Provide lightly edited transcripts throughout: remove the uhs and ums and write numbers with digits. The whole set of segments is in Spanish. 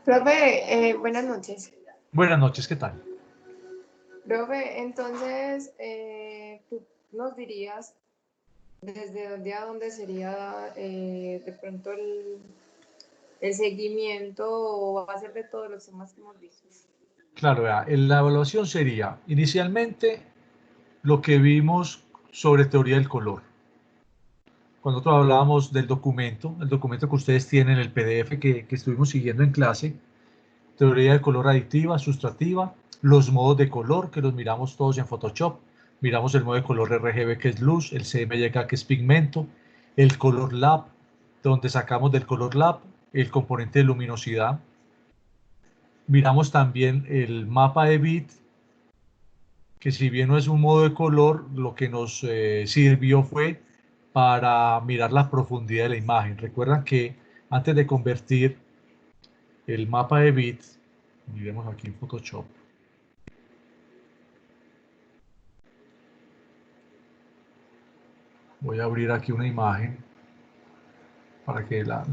Profe, buenas noches. Buenas noches, ¿qué tal? Profe, entonces, ¿tú nos dirías desde dónde a dónde sería de pronto el seguimiento o va a ser de todos los temas que hemos visto? Claro, vea, la evaluación sería inicialmente lo que vimos sobre teoría del color. Cuando nosotros hablábamos del documento, el documento que ustedes tienen, el PDF que estuvimos siguiendo en clase, teoría del color aditiva, sustrativa, los modos de color que los miramos todos en Photoshop, miramos el modo de color RGB que es luz, el CMYK que es pigmento, el color lab, donde sacamos del color lab el componente de luminosidad. Miramos también el mapa de bit, que si bien no es un modo de color, lo que nos sirvió fue para mirar la profundidad de la imagen. Recuerdan que antes de convertir el mapa de bit, miremos aquí en Photoshop, voy a abrir aquí una imagen para que la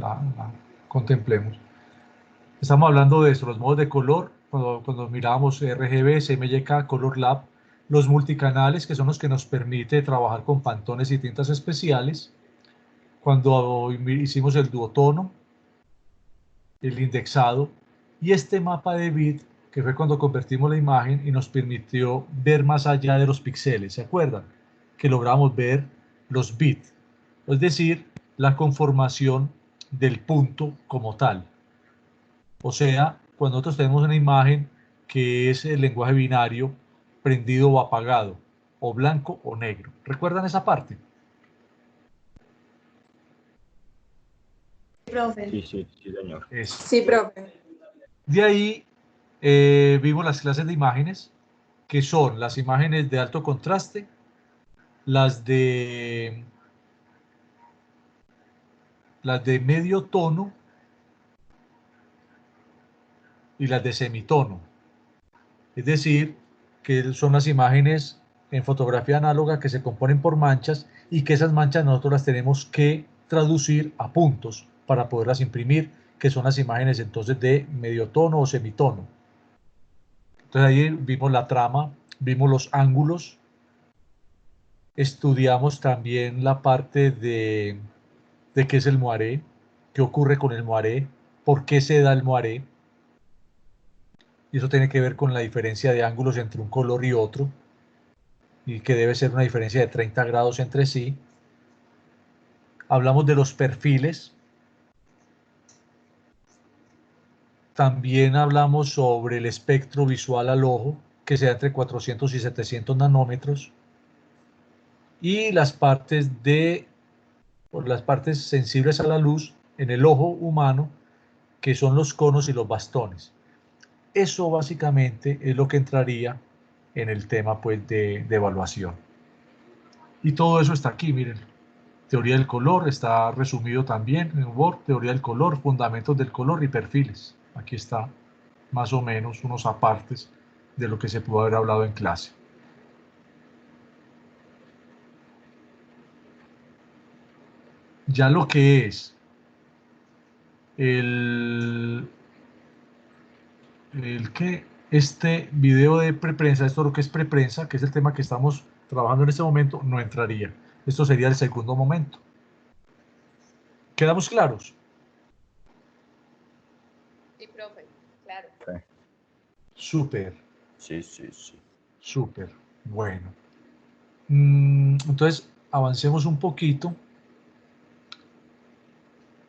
contemplemos. Estamos hablando de eso, los modos de color, cuando mirábamos RGB, CMYK, Color Lab, los multicanales, que son los que nos permite trabajar con pantones y tintas especiales, cuando hicimos el duotono, el indexado, y este mapa de bit, que fue cuando convertimos la imagen y nos permitió ver más allá de los píxeles, ¿se acuerdan? Que logramos ver los bits, es decir, la conformación del punto como tal. O sea, cuando nosotros tenemos una imagen que es el lenguaje binario, prendido o apagado, o blanco o negro. ¿Recuerdan esa parte? Profe. Sí, señor. Eso. Sí, profe. De ahí vimos las clases de imágenes, que son las imágenes de alto contraste, las de, las de medio tono y las de semitono. Es decir, que son las imágenes en fotografía análoga que se componen por manchas y que esas manchas nosotros las tenemos que traducir a puntos para poderlas imprimir, que son las imágenes entonces de medio tono o semitono. Entonces ahí vimos la trama, vimos los ángulos, estudiamos también la parte de qué es el moiré, qué ocurre con el moiré, por qué se da el moiré, y eso tiene que ver con la diferencia de ángulos entre un color y otro, y que debe ser una diferencia de 30 grados entre sí. Hablamos de los perfiles. También hablamos sobre el espectro visual al ojo, que sea entre 400 y 700 nanómetros. Y las partes sensibles a la luz en el ojo humano, que son los conos y los bastones. Eso básicamente es lo que entraría en el tema pues, de evaluación. Y todo eso está aquí, miren. Teoría del color está resumido también en Word, teoría del color, fundamentos del color y perfiles. Aquí está más o menos unos apartes de lo que se pudo haber hablado en clase. Ya lo que es este video de preprensa, esto lo que es preprensa, que es el tema que estamos trabajando en este momento, no entraría. Esto sería el segundo momento. ¿Quedamos claros? Sí, profe, claro. Sí. Súper. Sí. Súper. Bueno. Entonces, avancemos un poquito.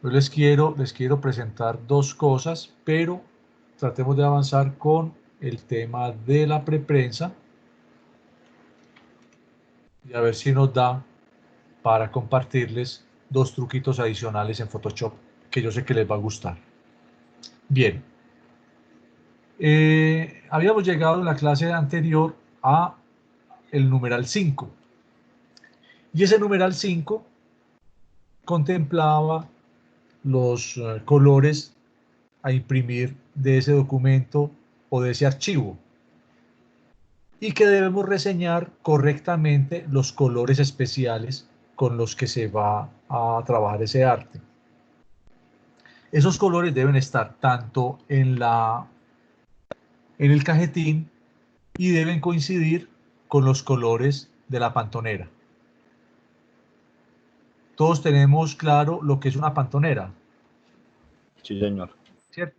Yo les quiero presentar dos cosas, pero tratemos de avanzar con el tema de la preprensa y a ver si nos da para compartirles dos truquitos adicionales en Photoshop que yo sé que les va a gustar. Bien, habíamos llegado en la clase anterior a el numeral 5 y ese numeral 5 contemplaba los colores a imprimir de ese documento o de ese archivo y que debemos reseñar correctamente los colores especiales con los que se va a trabajar ese arte. Esos colores deben estar tanto en el cajetín y deben coincidir con los colores de la pantonera. Todos tenemos claro lo que es una pantonera. Sí, señor. ¿Cierto?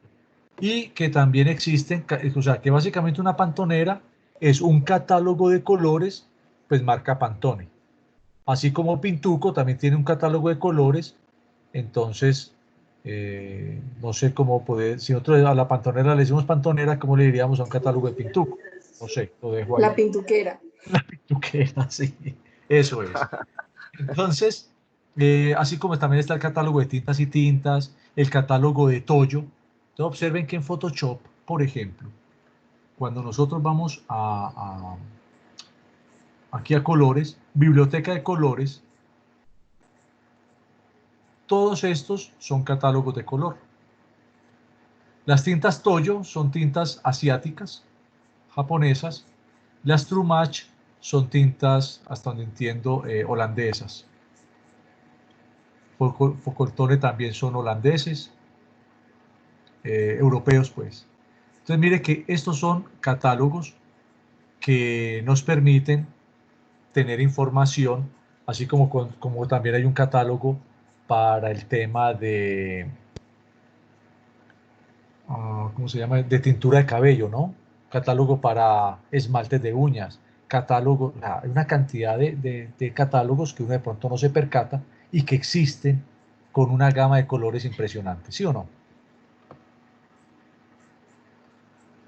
Y que también existen, o sea, que básicamente una pantonera es un catálogo de colores, pues marca Pantone. Así como Pintuco también tiene un catálogo de colores, entonces, no sé cómo poder, si nosotros a la pantonera le decimos pantonera, ¿cómo le diríamos a un catálogo de Pintuco? No sé, lo dejo ahí. La pintuquera. La pintuquera, sí, eso es. Entonces, así como también está el catálogo de tintas y tintas, el catálogo de Toyo. Entonces, observen que en Photoshop, por ejemplo, cuando nosotros vamos aquí a colores, biblioteca de colores, todos estos son catálogos de color. Las tintas Toyo son tintas asiáticas, japonesas. Las True Match son tintas, hasta donde entiendo, holandesas. Focoltone también son holandeses, europeos pues. Entonces mire que estos son catálogos que nos permiten tener información, así como también hay un catálogo para el tema de, ¿cómo se llama? De tintura de cabello, ¿no? Catálogo para esmaltes de uñas, catálogo, hay una cantidad de catálogos que uno de pronto no se percata y que existen con una gama de colores impresionante, ¿sí o no?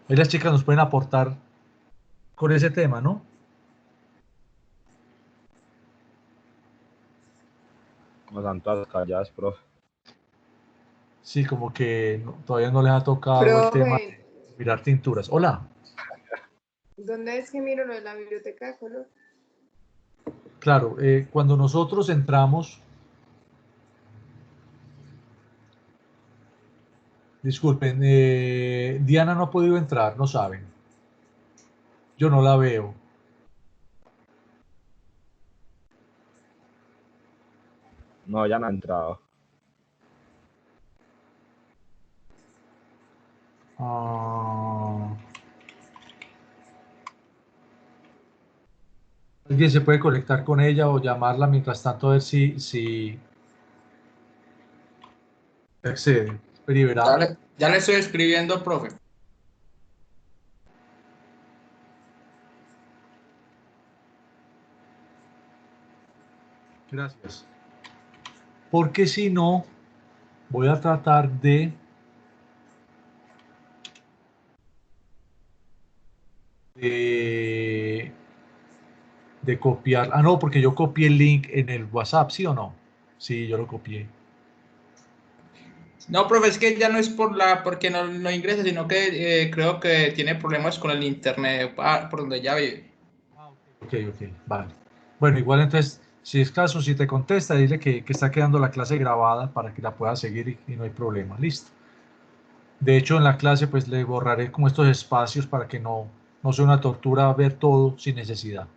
Ahí las chicas nos pueden aportar con ese tema, ¿no? Como están todas calladas, profe. Sí, como que todavía no les ha tocado el tema Profe, de mirar tinturas. Hola. ¿dónde es que miro lo de la biblioteca de color? Claro, cuando nosotros entramos, disculpen, Diana no ha podido entrar, no saben. Yo no la veo. No, ya no ha entrado. Alguien se puede conectar con ella o llamarla mientras tanto a ver si accede. Ya le estoy escribiendo, profe. Gracias. Porque si no, voy a tratar de copiar. Ah, no, porque yo copié el link en el WhatsApp, ¿sí o no? Sí, yo lo copié. No, profe, es que ya no es porque no ingresa, sino que creo que tiene problemas con el internet por donde ya vive. Ok, vale. Bueno, igual entonces, si es caso, si te contesta, dile que está quedando la clase grabada para que la pueda seguir y no hay problema. Listo. De hecho, en la clase, pues le borraré como estos espacios para que no sea una tortura ver todo sin necesidad.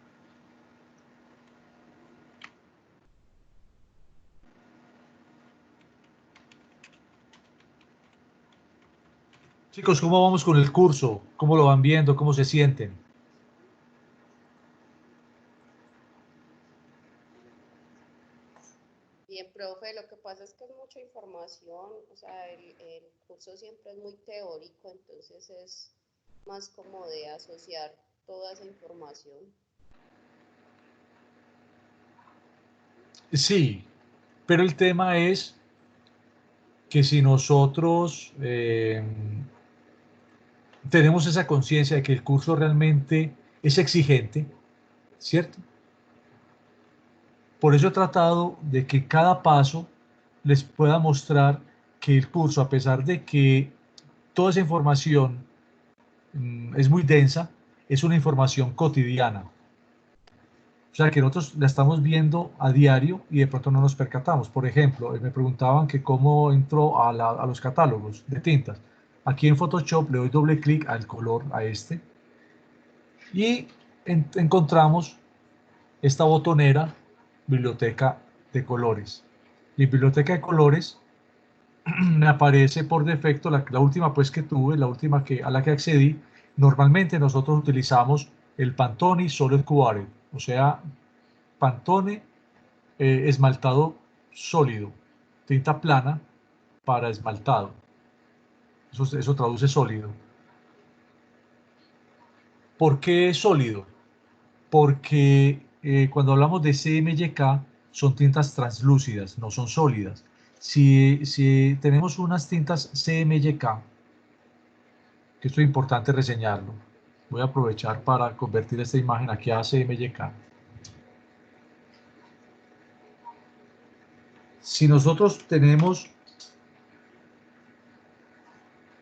Chicos, ¿cómo vamos con el curso? ¿Cómo lo van viendo? ¿Cómo se sienten? Bien, profe, lo que pasa es que es mucha información, o sea, el curso siempre es muy teórico, entonces es más como de asociar toda esa información. Sí, pero el tema es que si nosotros tenemos esa conciencia de que el curso realmente es exigente, ¿cierto? Por eso he tratado de que cada paso les pueda mostrar que el curso, a pesar de que toda esa información es muy densa, es una información cotidiana. O sea, que nosotros la estamos viendo a diario y de pronto no nos percatamos. Por ejemplo, me preguntaban que cómo entró a los catálogos de tintas. Aquí en Photoshop le doy doble clic al color, a este, y encontramos esta botonera, biblioteca de colores. Y en biblioteca de colores me aparece por defecto la última pues que tuve, la última a la que accedí. Normalmente nosotros utilizamos el Pantone Solid Quartz, o sea, Pantone esmaltado sólido, tinta plana para esmaltado. Eso traduce sólido. ¿Por qué sólido? Porque cuando hablamos de CMYK son tintas translúcidas, no son sólidas. Si tenemos unas tintas CMYK, que esto es importante reseñarlo, voy a aprovechar para convertir esta imagen aquí a CMYK. Si nosotros tenemos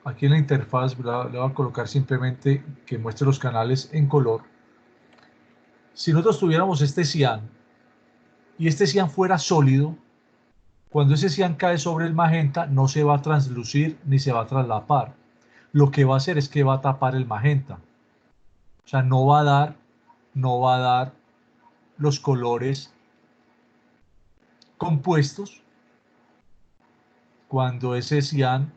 aquí en la interfaz, le voy a colocar simplemente que muestre los canales en color. Si nosotros tuviéramos este cian y este cian fuera sólido, cuando ese cian cae sobre el magenta no se va a translucir ni se va a traslapar. Lo que va a hacer es que va a tapar el magenta. O sea, no va a dar los colores compuestos cuando ese cian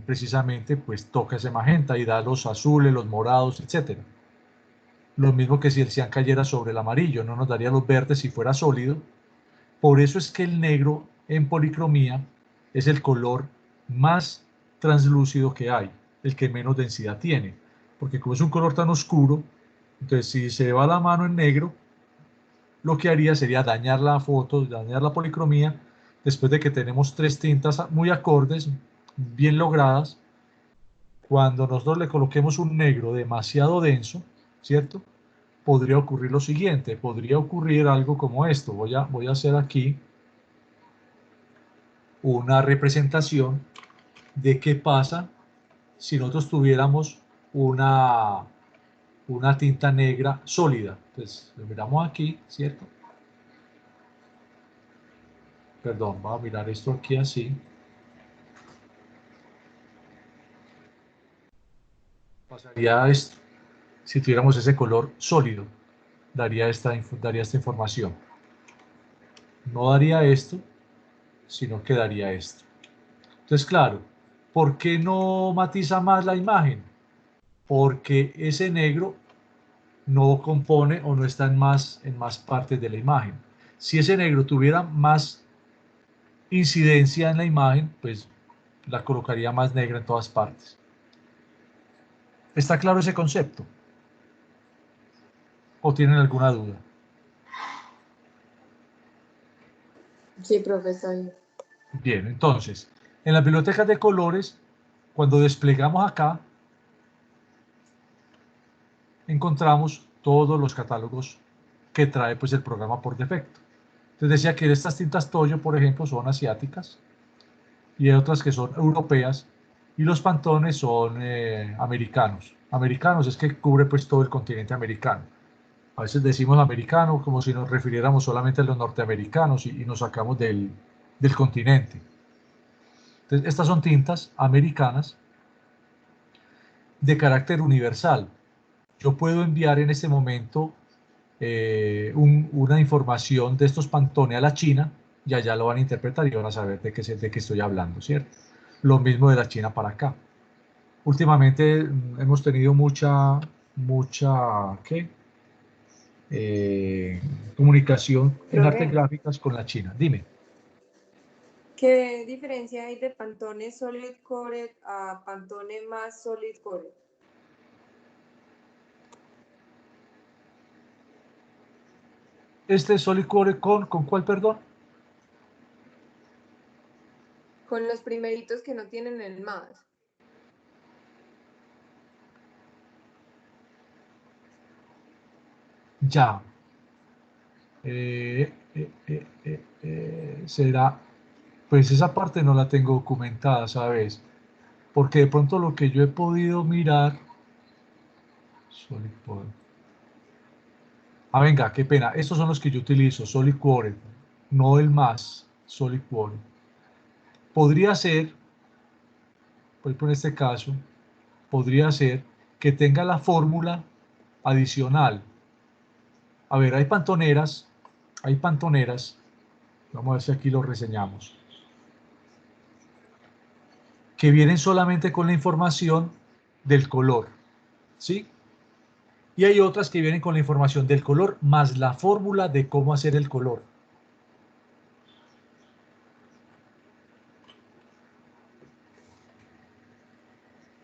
precisamente pues toca ese magenta y da los azules, los morados, etc. Lo mismo que si el cian cayera sobre el amarillo, no nos daría los verdes si fuera sólido. Por eso es que el negro en policromía es el color más translúcido que hay, el que menos densidad tiene, porque como es un color tan oscuro, entonces si se va la mano en negro, lo que haría sería dañar la foto, dañar la policromía, después de que tenemos tres tintas muy acordes, bien logradas. Cuando nosotros le coloquemos un negro demasiado denso, ¿cierto? Podría ocurrir lo siguiente, podría ocurrir algo como esto. Voy a hacer aquí una representación de qué pasa si nosotros tuviéramos una tinta negra sólida. Entonces, lo miramos aquí, ¿cierto? Perdón, voy a mirar esto aquí así. Pasaría esto. Si tuviéramos ese color sólido, daría esta información. No daría esto, sino que daría esto. Entonces, claro, ¿por qué no matiza más la imagen? Porque ese negro no compone o no está en más partes de la imagen. Si ese negro tuviera más incidencia en la imagen, pues la colocaría más negra en todas partes. ¿Está claro ese concepto? ¿O tienen alguna duda? Sí, profesor. Bien, entonces, en las bibliotecas de colores, cuando desplegamos acá, encontramos todos los catálogos que trae pues el programa por defecto. Entonces decía que estas tintas Toyo, por ejemplo, son asiáticas y hay otras que son europeas y los Pantones son americanos. Americanos es que cubre pues todo el continente americano. A veces decimos americano como si nos refiriéramos solamente a los norteamericanos y nos sacamos del continente. Entonces, estas son tintas americanas de carácter universal. Yo puedo enviar en este momento una información de estos Pantone a la China y allá lo van a interpretar y van a saber de qué estoy hablando, ¿cierto? Lo mismo de la China para acá. Últimamente hemos tenido mucha ¿qué? Comunicación en artes gráficas con la China. Dime. ¿Qué diferencia hay de Pantone Solid Core a Pantone más Solid Core? Este Solid Core ¿con cuál, perdón? Con los primeritos que no tienen el más. Ya. Será, pues esa parte no la tengo documentada, ¿sabes? Porque de pronto lo que yo he podido mirar, Solid Core. Ah, venga, qué pena. Estos son los que yo utilizo, Solid Core, no el más, Solid Core. Podría ser, por ejemplo en este caso, podría ser que tenga la fórmula adicional. A ver, hay pantoneras, vamos a ver si aquí lo reseñamos. que vienen solamente con la información del color, ¿sí? Y hay otras que vienen con la información del color más la fórmula de cómo hacer el color.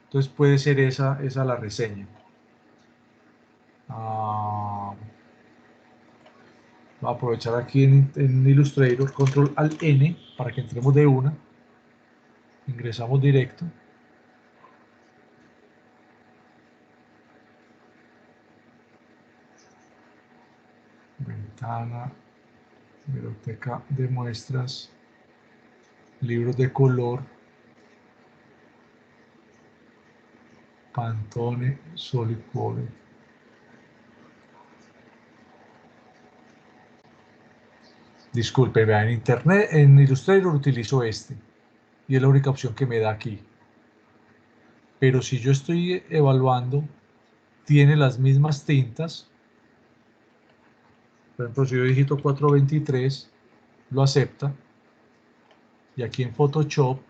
Entonces puede ser esa la reseña. Voy a aprovechar aquí en Illustrator, Control Alt N, para que entremos de una. Ingresamos directo. Ventana, biblioteca de muestras, libros de color, Pantone, Solid Color. Disculpe, vean, en Internet, en Illustrator utilizo este y es la única opción que me da aquí. Pero si yo estoy evaluando, tiene las mismas tintas. Por ejemplo, si yo digito 423, lo acepta. Y aquí en Photoshop,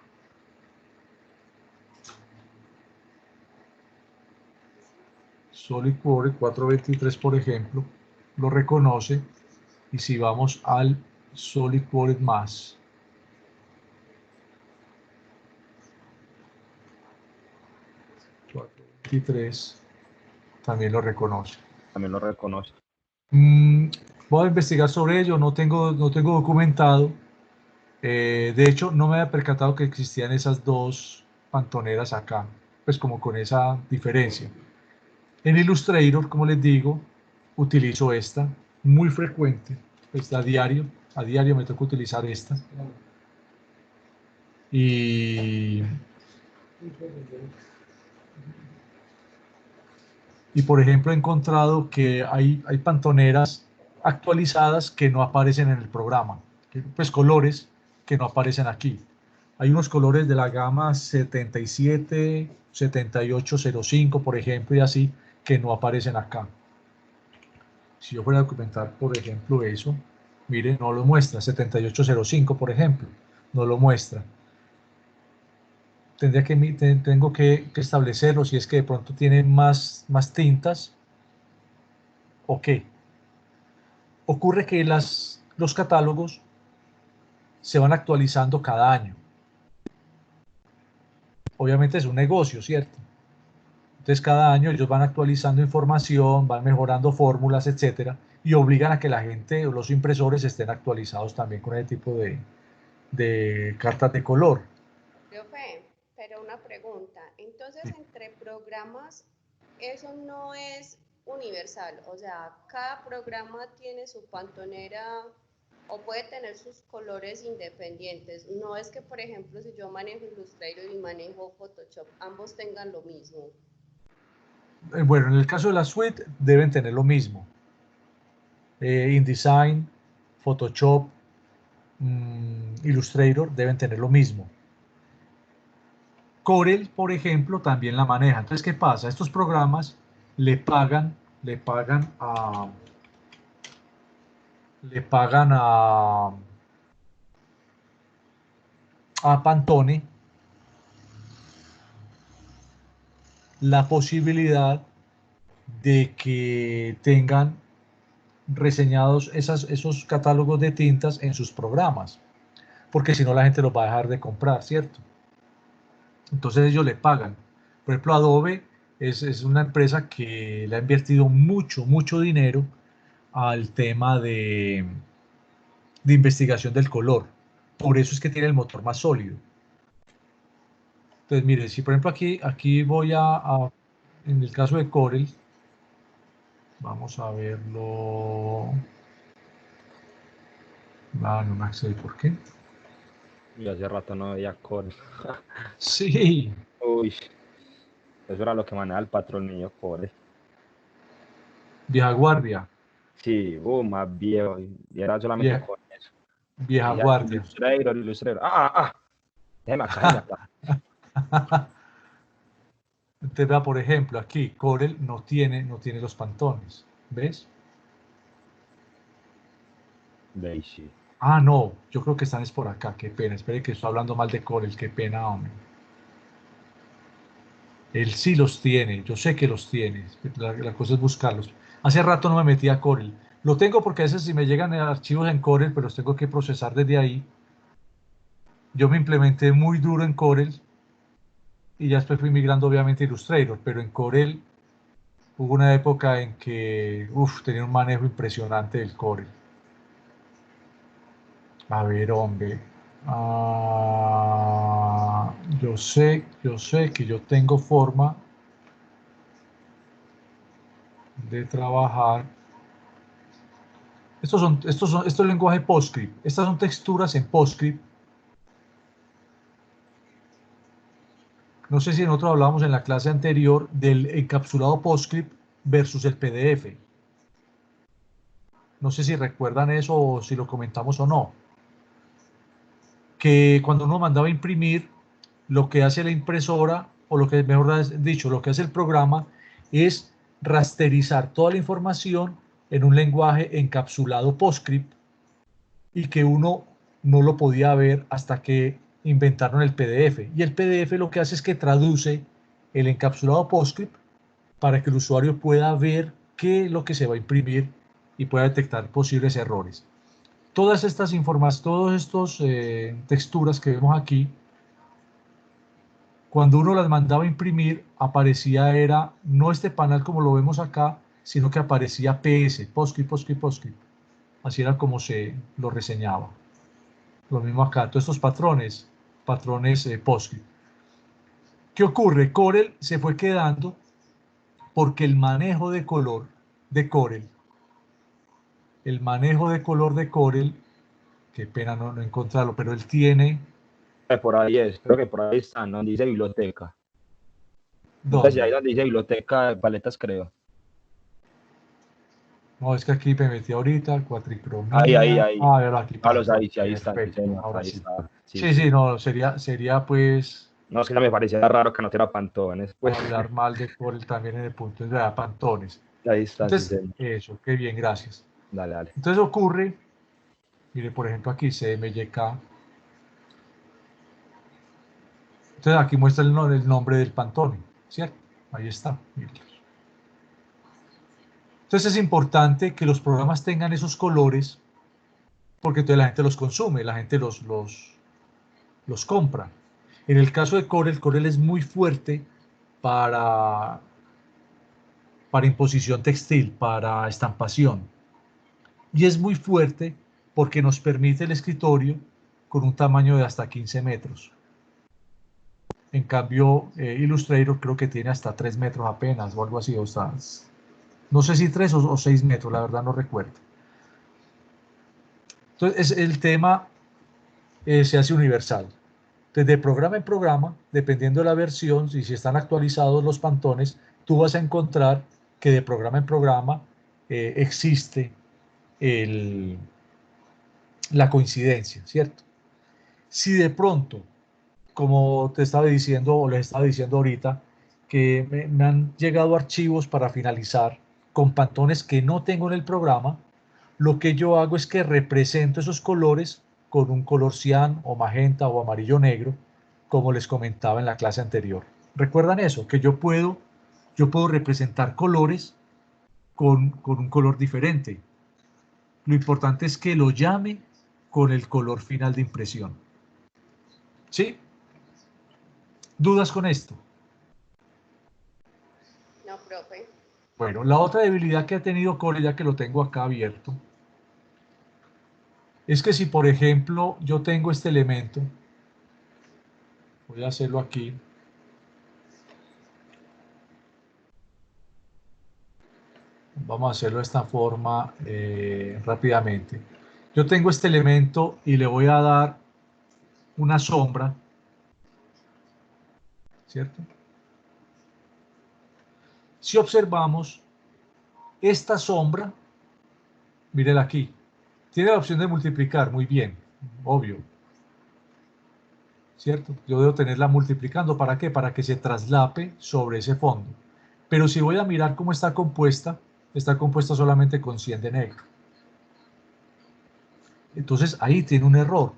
Solid Color 423, por ejemplo, lo reconoce. Y si vamos al Solid Color más, también lo reconoce. También lo reconoce. Voy a investigar sobre ello, no tengo documentado. De hecho, no me había percatado que existían esas dos pantoneras acá, pues como con esa diferencia. En Illustrator, como les digo, utilizo esta, muy frecuente, pues a diario me toca utilizar esta. Y por ejemplo he encontrado que hay pantoneras actualizadas que no aparecen en el programa, pues colores que no aparecen aquí. Hay unos colores de la gama 77, 7805, por ejemplo, y así, que no aparecen acá. Si yo fuera a documentar, por ejemplo, eso, miren, no lo muestra, 7805, por ejemplo, no lo muestra. Tengo que establecerlo si es que de pronto tiene más tintas o qué. Ocurre que los catálogos se van actualizando cada año. Obviamente es un negocio, ¿cierto? Entonces cada año ellos van actualizando información, van mejorando fórmulas, etcétera, y obligan a que la gente o los impresores estén actualizados también con ese tipo de cartas de color. Profe, pero una pregunta. Entonces, Sí. entre programas, eso no es universal. O sea, cada programa tiene su pantonera o puede tener sus colores independientes. No es que, por ejemplo, si yo manejo Illustrator y manejo Photoshop, ambos tengan lo mismo. Bueno, en el caso de la suite deben tener lo mismo. InDesign, Photoshop, Illustrator deben tener lo mismo. Corel, por ejemplo, también la maneja. Entonces, ¿qué pasa? Estos programas le pagan a Pantone la posibilidad de que tengan reseñados esos catálogos de tintas en sus programas, porque si no la gente los va a dejar de comprar, ¿cierto? Entonces ellos le pagan. Por ejemplo, Adobe es una empresa que le ha invertido mucho dinero al tema de investigación del color. Por eso es que tiene el motor más sólido. Entonces, mire, si por ejemplo aquí voy en el caso de Corel, vamos a verlo. No me sé por qué. Y hace rato no veía Core. Sí, Uy, eso era lo que manejaba el patrón mío, Core. vieja guardia, Sí, más viejo. Y era solamente vieja, con eso. vieja Y ya, guardia. Illustrator. Déjeme acá. Entonces, vea, por ejemplo, aquí Corel no tiene los pantones, ¿ves? Daisy. Ah, no, yo creo que están es por acá, qué pena, espere que estoy hablando mal de Corel, qué pena, hombre. Él sí los tiene, yo sé que los tiene, la cosa es buscarlos. Hace rato no me metí a Corel. Lo tengo porque a veces si me llegan archivos en Corel, pero los tengo que procesar desde ahí. Yo me implementé muy duro en Corel y ya después fui migrando obviamente a Illustrator, pero en Corel hubo una época en que tenía un manejo impresionante del Corel. A ver, hombre. Yo sé que yo tengo forma de trabajar. Esto es lenguaje PostScript. Estas son texturas en PostScript. No sé si nosotros hablábamos en la clase anterior del encapsulado PostScript versus el PDF. No sé si recuerdan eso o si lo comentamos o no. Que cuando uno mandaba a imprimir, lo que hace la impresora, o lo que mejor dicho, lo que hace el programa, es rasterizar toda la información en un lenguaje encapsulado PostScript y que uno no lo podía ver hasta que inventaron el PDF. Y el PDF lo que hace es que traduce el encapsulado PostScript para que el usuario pueda ver qué es lo que se va a imprimir y pueda detectar posibles errores. Todas estas informaciones, todas estas texturas que vemos aquí, cuando uno las mandaba a imprimir, aparecía era no este panel como lo vemos acá, sino que aparecía PS, PostScript, PostScript, PostScript. Así era como se lo reseñaba. Lo mismo acá, todos estos patrones PostScript. ¿Qué ocurre? Corel se fue quedando porque el manejo de color de Corel, qué pena no encontrarlo, pero él tiene, Por ahí es, creo que por ahí está, ¿no? Dice biblioteca. Entonces ahí ¿dónde? donde dice biblioteca de paletas, creo. No, es que aquí me metí ahorita, cuatricromía. Ahí. Aquí Carlos, pantón. ahí sí, ahí está, sí, Perfecto, señor, ahora ahí sí. está. Sí, Sí, sí. no, sería pues No, es que no me parecía raro que no tuviera pantones. Pues hablar mal de Corel también en el punto de pantones. ahí está, sí, Entonces, señor. eso, qué bien, gracias. Dale, dale. Entonces ocurre, mire, por ejemplo aquí CMYK. Entonces aquí muestra el nombre del pantone, ¿cierto? Ahí está, mírenlos. Entonces es importante que los programas tengan esos colores porque entonces la gente los consume, la gente los compra. En el caso de Corel es muy fuerte para, para imposición textil, para estampación. Y es muy fuerte porque nos permite el escritorio con un tamaño de hasta 15 metros. En cambio, Illustrator creo que tiene hasta 3 metros apenas o algo así. O sea, no sé si 3 o 6 metros, la verdad no recuerdo. Entonces, el tema se hace universal. Desde programa en programa, dependiendo de la versión, y si están actualizados los pantones, tú vas a encontrar que de programa en programa existe la coincidencia, ¿cierto? Si de pronto, como te estaba diciendo o les estaba diciendo ahorita, que me han llegado archivos para finalizar con pantones que no tengo en el programa, lo que yo hago es que represento esos colores con un color cian o magenta o amarillo negro, como les comentaba en la clase anterior. ¿Recuerdan eso? Que yo puedo representar colores con un color diferente. Lo importante es que lo llame con el color final de impresión. ¿Sí? ¿Dudas con esto? No, profe. Bueno, la otra debilidad que ha tenido Corel, ya que lo tengo acá abierto, es que si por ejemplo yo tengo este elemento, voy a hacerlo aquí, vamos a hacerlo de esta forma rápidamente. Yo tengo este elemento y le voy a dar una sombra, ¿cierto? Si observamos esta sombra, mírenla aquí, tiene la opción de multiplicar, muy bien, obvio, ¿cierto? Yo debo tenerla multiplicando, ¿para qué? Para que se traslape sobre ese fondo. Pero si voy a mirar cómo está compuesta solamente con 100 de negro. Entonces ahí tiene un error,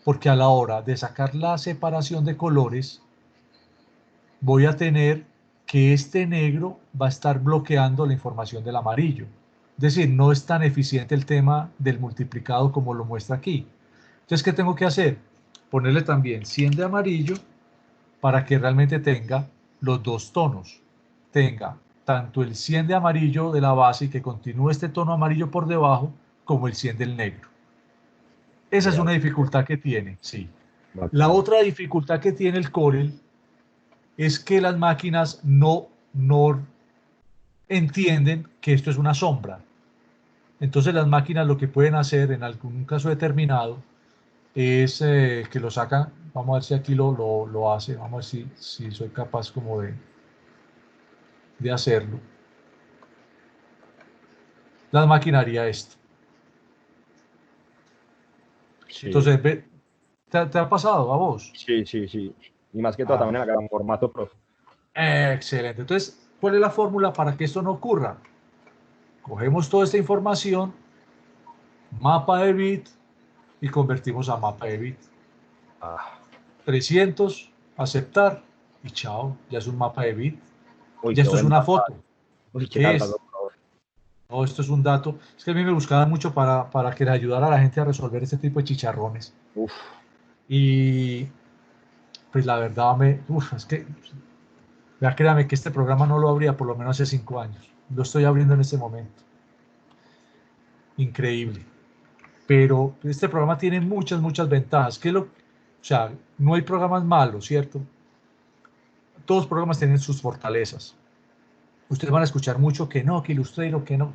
porque a la hora de sacar la separación de colores, voy a tener que este negro va a estar bloqueando la información del amarillo. Es decir, no es tan eficiente el tema del multiplicado como lo muestra aquí. Entonces, ¿qué tengo que hacer? Ponerle también 100 de amarillo para que realmente tenga los dos tonos. Tenga tanto el 100 de amarillo de la base y que continúe este tono amarillo por debajo, como el 100 del negro. Esa es una dificultad que tiene, sí. La otra dificultad que tiene el Corel es que las máquinas no entienden que esto es una sombra. Entonces las máquinas lo que pueden hacer en algún caso determinado es que lo sacan. Vamos a ver si aquí lo hace. Vamos a ver si soy capaz como de hacerlo. La máquina haría esto. Sí. Entonces, ¿te ha pasado a vos? Sí. Y más que todo también en el formato Pro. Excelente. Entonces, ¿cuál es la fórmula para que esto no ocurra? Cogemos toda esta información, mapa de bit, y convertimos a mapa de bit. 300, aceptar, y chao, ya es un mapa de bit. Ya esto es una foto. Uy, qué ¿Qué dato, es? por favor. No, esto es un dato. Es que a mí me buscaban mucho para que le ayudara a la gente a resolver este tipo de chicharrones. Uf. Y pues la verdad es que, ya créame que este programa no lo abría por lo menos hace 5 años. Lo estoy abriendo en este momento. Increíble. Pero este programa tiene muchas ventajas. O sea, no hay programas malos, ¿cierto? Todos los programas tienen sus fortalezas. Ustedes van a escuchar mucho que no, que Illustrator, que no.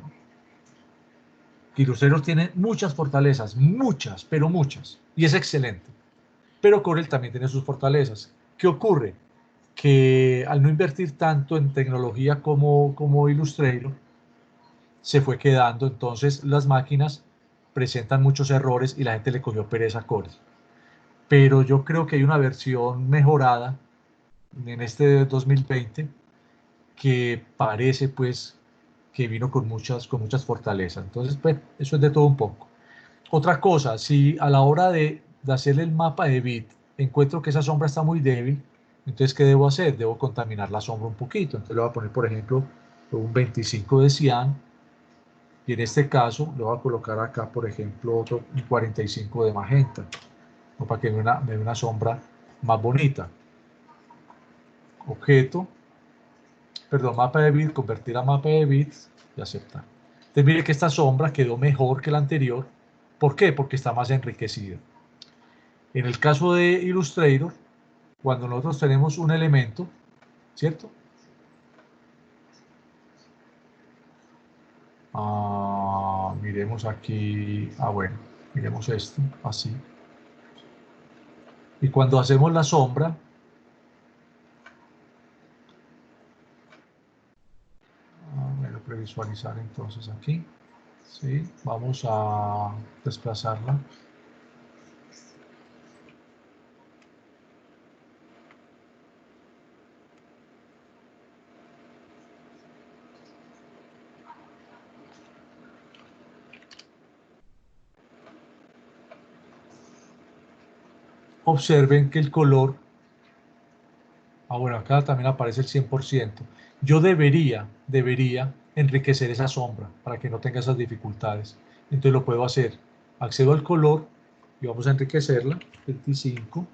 Illustrator tiene muchas fortalezas, muchas, pero muchas. Y es excelente. Pero Corel también tiene sus fortalezas. ¿Qué ocurre? Que al no invertir tanto en tecnología como Illustrator, se fue quedando. Entonces las máquinas presentan muchos errores y la gente le cogió pereza a Corel. Pero yo creo que hay una versión mejorada en este 2020 que parece pues que vino con muchas fortalezas. Entonces, pues, eso es de todo un poco. Otra cosa, si a la hora de hacerle el mapa de bit encuentro que esa sombra está muy débil, entonces, ¿qué debo hacer? Debo contaminar la sombra un poquito. Entonces, le voy a poner, por ejemplo, un 25 de cian, y en este caso le voy a colocar acá, por ejemplo, otro 45 de magenta, para que me dé una sombra más bonita. Objeto, perdón, mapa de bit, convertir a mapa de bits y aceptar. Entonces mire que esta sombra quedó mejor que la anterior. ¿Por qué? Porque está más enriquecida. En el caso de Illustrator, cuando nosotros tenemos un elemento, ¿cierto? Miremos aquí, bueno, miremos esto, así. Y cuando hacemos la sombra, bueno, previsualizar entonces aquí, ¿sí? Vamos a desplazarla. Observen que el color, bueno, acá también aparece el 100%. Yo debería enriquecer esa sombra para que no tenga esas dificultades. Entonces lo puedo hacer. Accedo al color y vamos a enriquecerla, 25.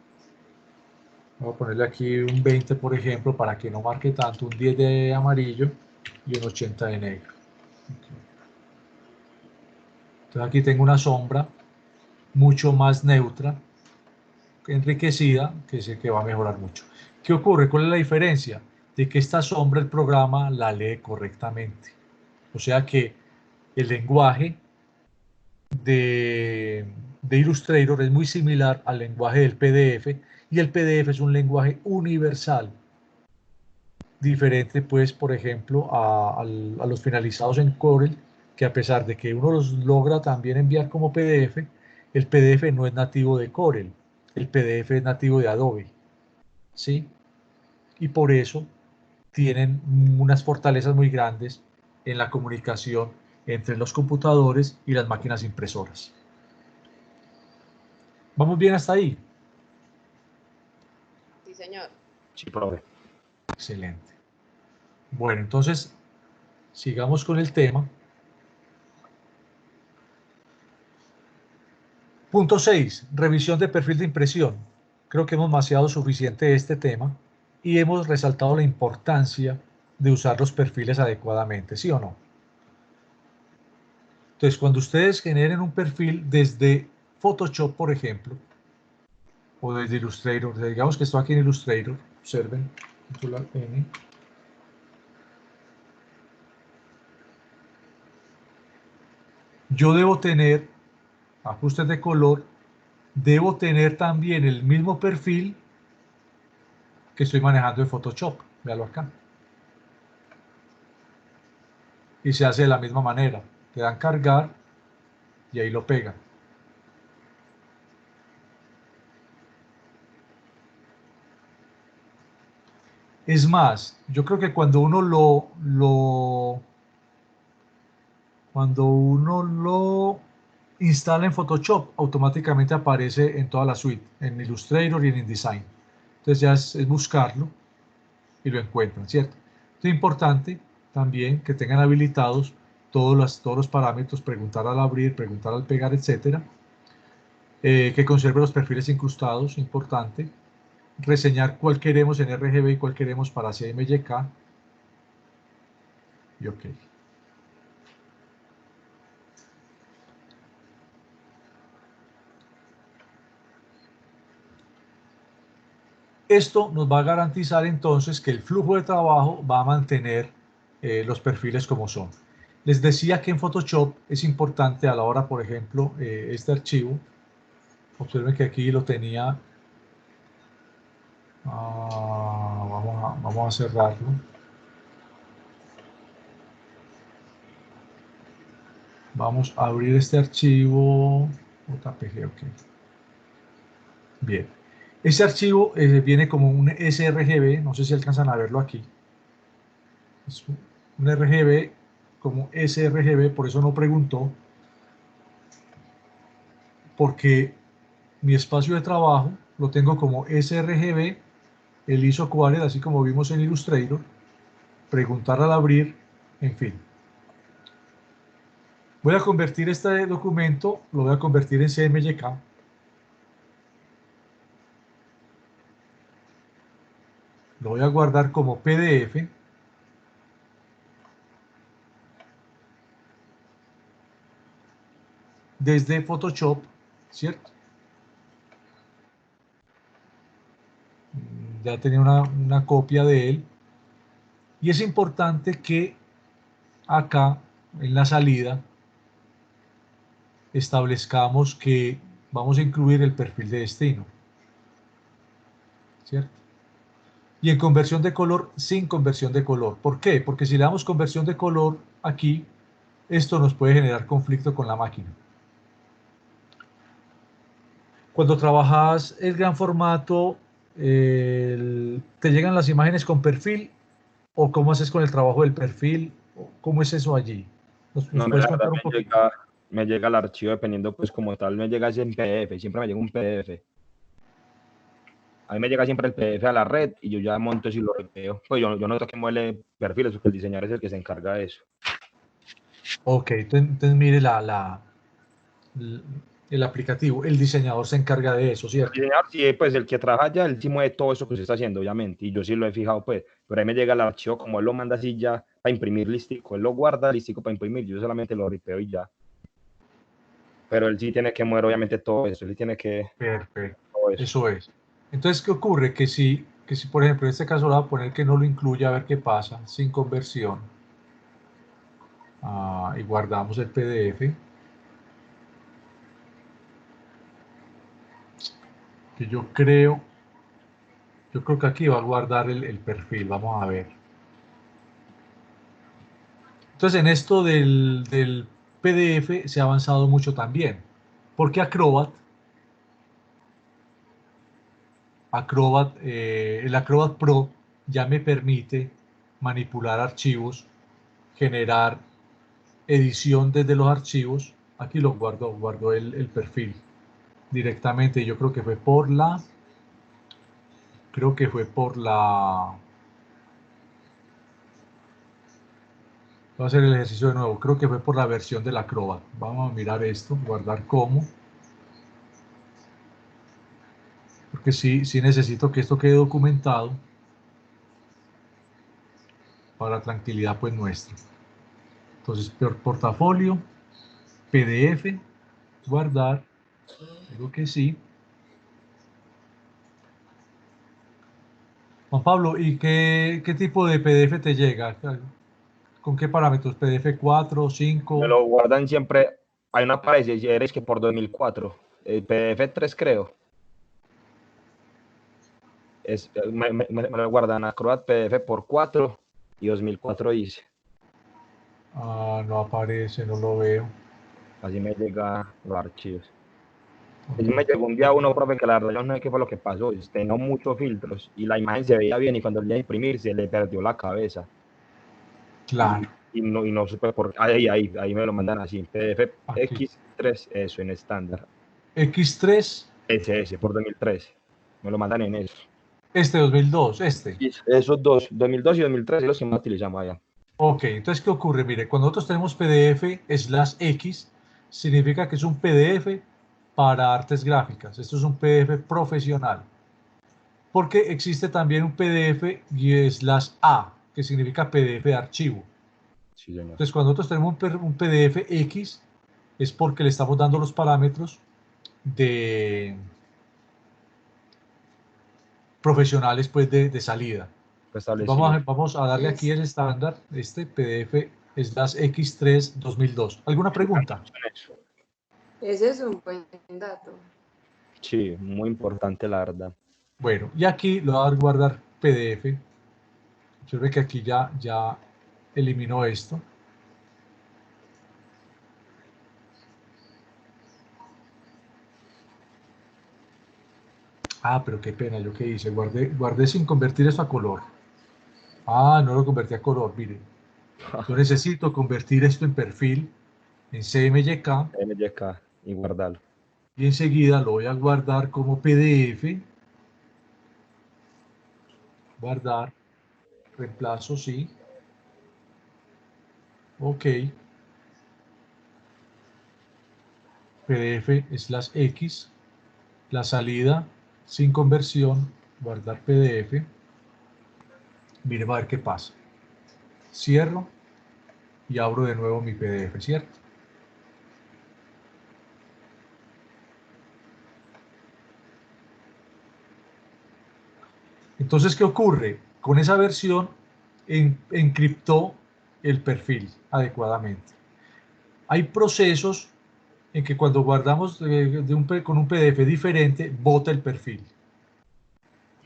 Voy a ponerle aquí un 20, por ejemplo, para que no marque tanto, un 10 de amarillo y un 80 de negro. Entonces aquí tengo una sombra mucho más neutra, enriquecida, que sé que va a mejorar mucho. ¿Qué ocurre? ¿Cuál es la diferencia? De que esta sombra el programa la lee correctamente. O sea que el lenguaje de Illustrator es muy similar al lenguaje del PDF, y el PDF es un lenguaje universal, diferente pues por ejemplo a los finalizados en Corel, que a pesar de que uno los logra también enviar como PDF, el PDF no es nativo de Corel, el PDF es nativo de Adobe, ¿sí? Y por eso tienen unas fortalezas muy grandes en la comunicación entre los computadores y las máquinas impresoras. ¿Vamos bien hasta ahí? Sí, señor. Sí, profe. Excelente. Bueno, entonces, sigamos con el tema. Punto 6. Revisión de perfil de impresión. Creo que hemos maciado suficiente este tema y hemos resaltado la importancia de usar los perfiles adecuadamente, ¿sí o no? Entonces, cuando ustedes generen un perfil desde Photoshop, por ejemplo, o desde Illustrator, digamos que estoy aquí en Illustrator, observen, control N. Yo debo tener ajustes de color, debo tener también el mismo perfil que estoy manejando en Photoshop. Véalo acá. Y se hace de la misma manera. Te dan cargar y ahí lo pegan. Es más, yo creo que cuando uno lo instala en Photoshop, automáticamente aparece en toda la suite, en Illustrator y en InDesign. Entonces ya es buscarlo y lo encuentran, ¿cierto? Es importante también que tengan habilitados todos los parámetros, preguntar al abrir, preguntar al pegar, etcétera. Que conserve los perfiles incrustados, importante. Reseñar cuál queremos en RGB y cuál queremos para CMYK. Y OK. Esto nos va a garantizar entonces que el flujo de trabajo va a mantener los perfiles como son. Les decía que en Photoshop es importante a la hora, por ejemplo, este archivo. Observen que aquí lo tenía. Vamos a cerrarlo. Vamos a abrir este archivo. JPG, OK. Bien. Ese archivo viene como un sRGB. No sé si alcanzan a verlo aquí. Es un RGB como sRGB, por eso no preguntó. Porque mi espacio de trabajo lo tengo como sRGB, el ISO Quality, así como vimos en Illustrator, preguntar al abrir, en fin. Voy a convertir este documento, lo voy a convertir en CMYK. Lo voy a guardar como PDF. Desde Photoshop, ¿cierto? Ya tenía una copia de él. Y es importante que acá, en la salida, establezcamos que vamos a incluir el perfil de destino, ¿cierto? Y en conversión de color, sin conversión de color. ¿Por qué? Porque si le damos conversión de color aquí, esto nos puede generar conflicto con la máquina. Cuando trabajas el gran formato, ¿te llegan las imágenes con perfil? ¿O cómo haces con el trabajo del perfil? ¿Cómo es eso allí? ¿Nos No, puedes la verdad contar un poquito? me llega el archivo dependiendo, pues como tal, me llega en PDF, siempre me llega un PDF. A mí me llega siempre el PDF a la red y yo ya monto y lo ripeo. Pues yo no tengo que moverle perfiles, porque el diseñador es el que se encarga de eso. OK, entonces mire el aplicativo. El diseñador se encarga de eso, El ¿cierto? diseñador sí, pues el que trabaja ya, él sí mueve todo eso que se está haciendo, obviamente, y yo sí lo he fijado, pues, pero ahí me llega el archivo, como él lo manda así ya para imprimir listico, él lo guarda listico para imprimir, yo solamente lo ripeo y ya. Pero él sí tiene que mover, obviamente, todo eso, él tiene que... Perfecto, Todo eso. eso es. Entonces, ¿qué ocurre? Que si, por ejemplo, en este caso le voy a poner que no lo incluya, a ver qué pasa, sin conversión. Y guardamos el PDF. Que yo creo que aquí va a guardar el perfil, vamos a ver. Entonces, en esto del PDF se ha avanzado mucho también, porque Acrobat, el Acrobat Pro ya me permite manipular archivos, generar edición desde los archivos. Aquí lo guardo el perfil directamente. Yo creo que fue por la Voy a hacer el ejercicio de nuevo. Creo que fue por la versión del Acrobat. Vamos a mirar esto, guardar como. Porque sí necesito que esto quede documentado para tranquilidad pues nuestra. Entonces, portafolio, PDF, guardar, digo que sí. Juan Pablo, ¿y qué tipo de PDF te llega? ¿Con qué parámetros? ¿PDF 4, Me 5? lo guardan siempre. Hay una parecida, si eres que por 2004. El PDF 3 creo. Me lo guardan Acrobat PDF por 4 y 2004 dice. Ah, no aparece, no lo veo. Así me llega los archivos. Eso me llegó un día uno, profe, que la verdad yo no sé qué fue lo que pasó. Tenía muchos filtros y la imagen se veía bien y cuando le iba a imprimir se le perdió la cabeza. Claro, Y no supe por qué. Ahí me lo mandan así. PDF aquí. X3, eso en estándar. X3, SS por 2003. Me lo mandan en eso. este 2002, este. Y esos dos, 2002 y 2003, los que más utilizamos allá. Ok, entonces, ¿qué ocurre? Mire, cuando nosotros tenemos PDF/X, significa que es un PDF para artes gráficas. Esto es un PDF profesional. Porque existe también un PDF/A, que significa PDF de archivo. Sí, señor. Entonces, cuando nosotros tenemos un PDF-X, es porque le estamos dando los parámetros de profesionales pues, de salida. Establecido. Vamos a darle aquí el estándar, este PDF/X3 2002. ¿Alguna pregunta? Ese es un buen dato. Sí, muy importante la verdad. Bueno, y aquí lo voy a dar guardar PDF. Observe que aquí ya eliminó esto. Ah, pero qué pena, ¿yo qué hice? Guardé sin convertir eso a color. Ah, no lo convertí a color, miren. Yo necesito convertir esto en perfil, en CMYK, MYK y guardarlo. y enseguida lo voy a guardar como PDF. Guardar, reemplazo, sí. Ok. PDF/X, la salida sin conversión, guardar PDF. Mire, va a ver qué pasa. Cierro y abro de nuevo mi PDF, ¿cierto? Entonces, ¿qué ocurre? Con esa versión encriptó el perfil adecuadamente. Hay procesos en que cuando guardamos con un PDF diferente, bota el perfil.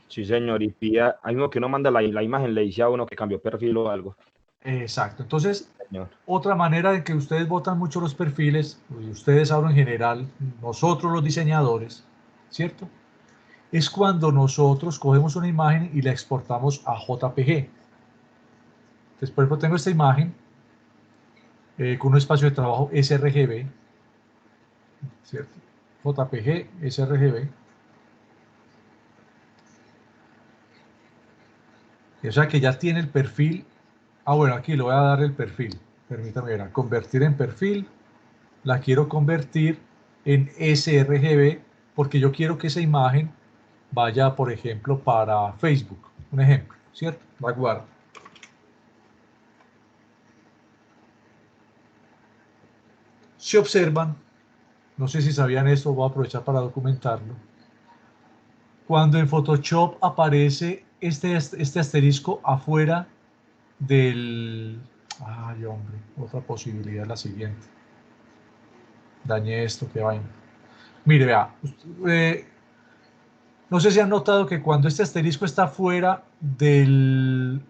Sí, señor. Y pida, hay uno que uno manda la imagen, le dice a uno que cambió perfil o algo. Exacto. Entonces, Señor. otra manera de que ustedes votan mucho los perfiles, y ustedes ahora en general, nosotros los diseñadores, ¿cierto? Es cuando nosotros cogemos una imagen y la exportamos a JPG. Entonces, por ejemplo, tengo esta imagen con un espacio de trabajo sRGB, ¿cierto? JPG, sRGB. O sea que ya tiene el perfil. Ah, bueno, aquí le voy a dar el perfil. Permítame ver, convertir en perfil. La quiero convertir en sRGB porque yo quiero que esa imagen vaya, por ejemplo, para Facebook. Un ejemplo, ¿cierto? La guardo. Si observan, no sé si sabían esto, voy a aprovechar para documentarlo. Cuando en Photoshop aparece este asterisco afuera del... Ay, hombre, otra posibilidad es la siguiente. Dañé esto, qué vaina. Mire, vea, no sé si han notado que cuando este asterisco está fuera del...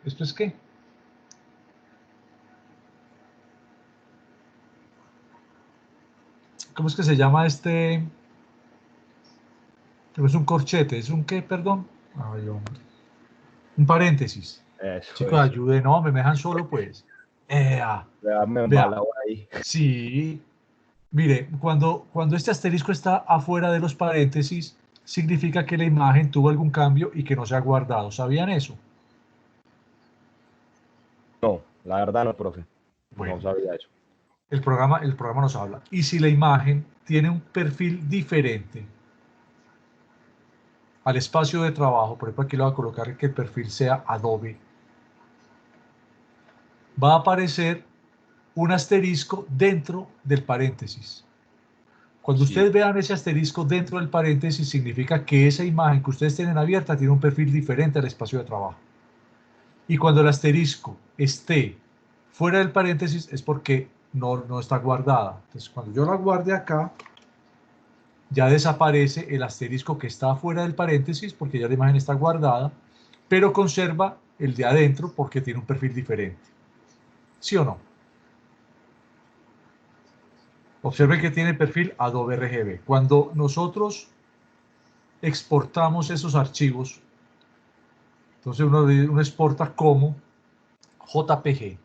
¿Esto es qué? ¿Cómo es que se llama este? No es un corchete, ¿es un qué, perdón? Ay, hombre. Un paréntesis. Eso, Chicos, eso. ayuden, no, me dejan solo, pues. Me Vea, embalado ahí. sí. Mire, cuando este asterisco está afuera de los paréntesis, significa que la imagen tuvo algún cambio y que no se ha guardado. ¿Sabían eso? No, la verdad no, profe. Bueno, No sabía eso. el programa nos habla. Y si la imagen tiene un perfil diferente al espacio de trabajo, por ejemplo, aquí le voy a colocar que el perfil sea Adobe, va a aparecer un asterisco dentro del paréntesis. Cuando Sí. ustedes vean ese asterisco dentro del paréntesis, significa que esa imagen que ustedes tienen abierta tiene un perfil diferente al espacio de trabajo. Y cuando el asterisco esté fuera del paréntesis es porque no está guardada. Entonces, cuando yo la guarde acá, ya desaparece el asterisco que está fuera del paréntesis porque ya la imagen está guardada, pero conserva el de adentro porque tiene un perfil diferente. ¿Sí o no? Observen que tiene perfil Adobe RGB. Cuando nosotros exportamos esos archivos, entonces uno exporta como JPG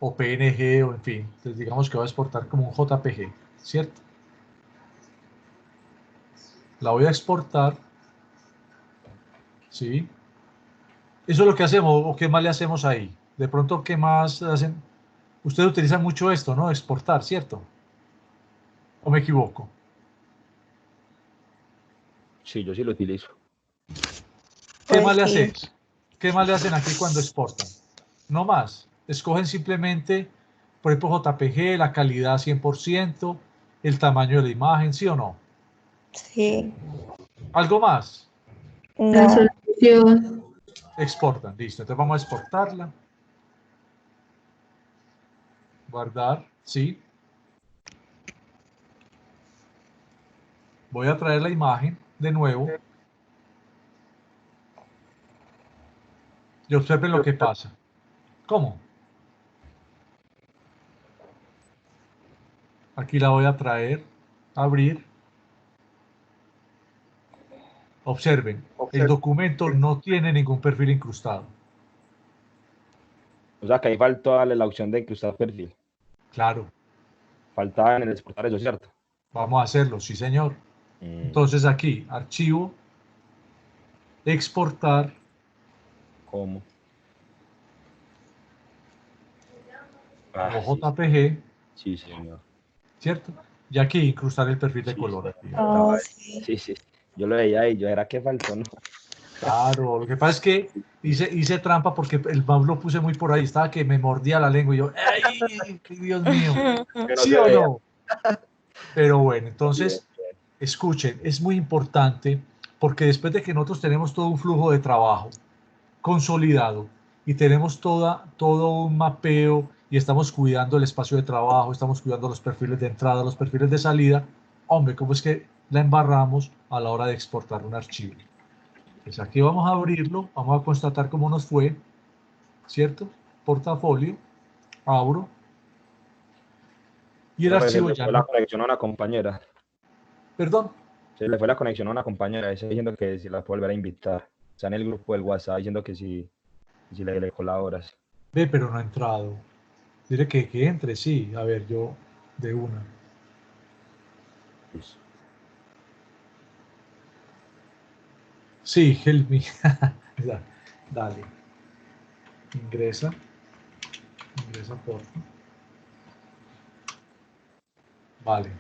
o PNG o en fin. Entonces digamos que va a exportar como un JPG, ¿cierto? La voy a exportar, ¿sí? Eso es lo que hacemos, o qué más le hacemos ahí. De pronto, ¿qué más hacen? Ustedes utilizan mucho esto, ¿no? Exportar, ¿cierto? ¿O me equivoco? Sí, yo sí lo utilizo. ¿Qué Pues más le sí. hacéis? ¿Qué más le hacen aquí cuando exportan? No más. Escogen simplemente, por ejemplo, JPG, la calidad 100%, el tamaño de la imagen, ¿sí o no? Sí. ¿Algo más? La No. solución. Exportan, listo. Entonces vamos a exportarla. Guardar, sí. Voy a traer la imagen de nuevo. Y observen lo que pasa. ¿Cómo? Aquí la voy a traer, abrir. Observen, el documento no tiene ningún perfil incrustado. O sea, que ahí faltó darle la opción de incrustar perfil. Claro, Faltaba en el exportar eso, ¿cierto? vamos a hacerlo, sí señor. Entonces aquí, archivo, exportar, ¿Cómo? o Sí, JPG, sí, señor. ¿cierto? Y aquí incrustar el perfil de Sí, color. Ah, sí. sí, sí. Yo lo veía y yo era que faltó, ¿no? Claro, lo que pasa es que hice trampa porque el mouse lo puse muy por ahí, estaba que me mordía la lengua y yo, ¡ay, Dios mío! Que no ¿Sí se o veía. no? Pero bueno, Bien, entonces, bien. escuchen, es muy importante porque después de que nosotros tenemos todo un flujo de trabajo consolidado y tenemos todo un mapeo y estamos cuidando el espacio de trabajo, estamos cuidando los perfiles de entrada, los perfiles de salida, hombre, ¿cómo es que la embarramos a la hora de exportar un archivo? Pues aquí vamos a abrirlo, vamos a constatar cómo nos fue, ¿cierto? Portafolio, abro, y el Profe, se archivo le ya fue la no, conexión a una compañera. perdón, Se le fue la conexión a una compañera. Esa diciendo que si la puedo volver a invitar. Está en el grupo del WhatsApp diciendo que si le colaboras. ve, pero no ha entrado. Dile que entre, sí, a ver, yo de una. Listo. Sí, help me. Dale. Ingresa. Ingresa por. Vale.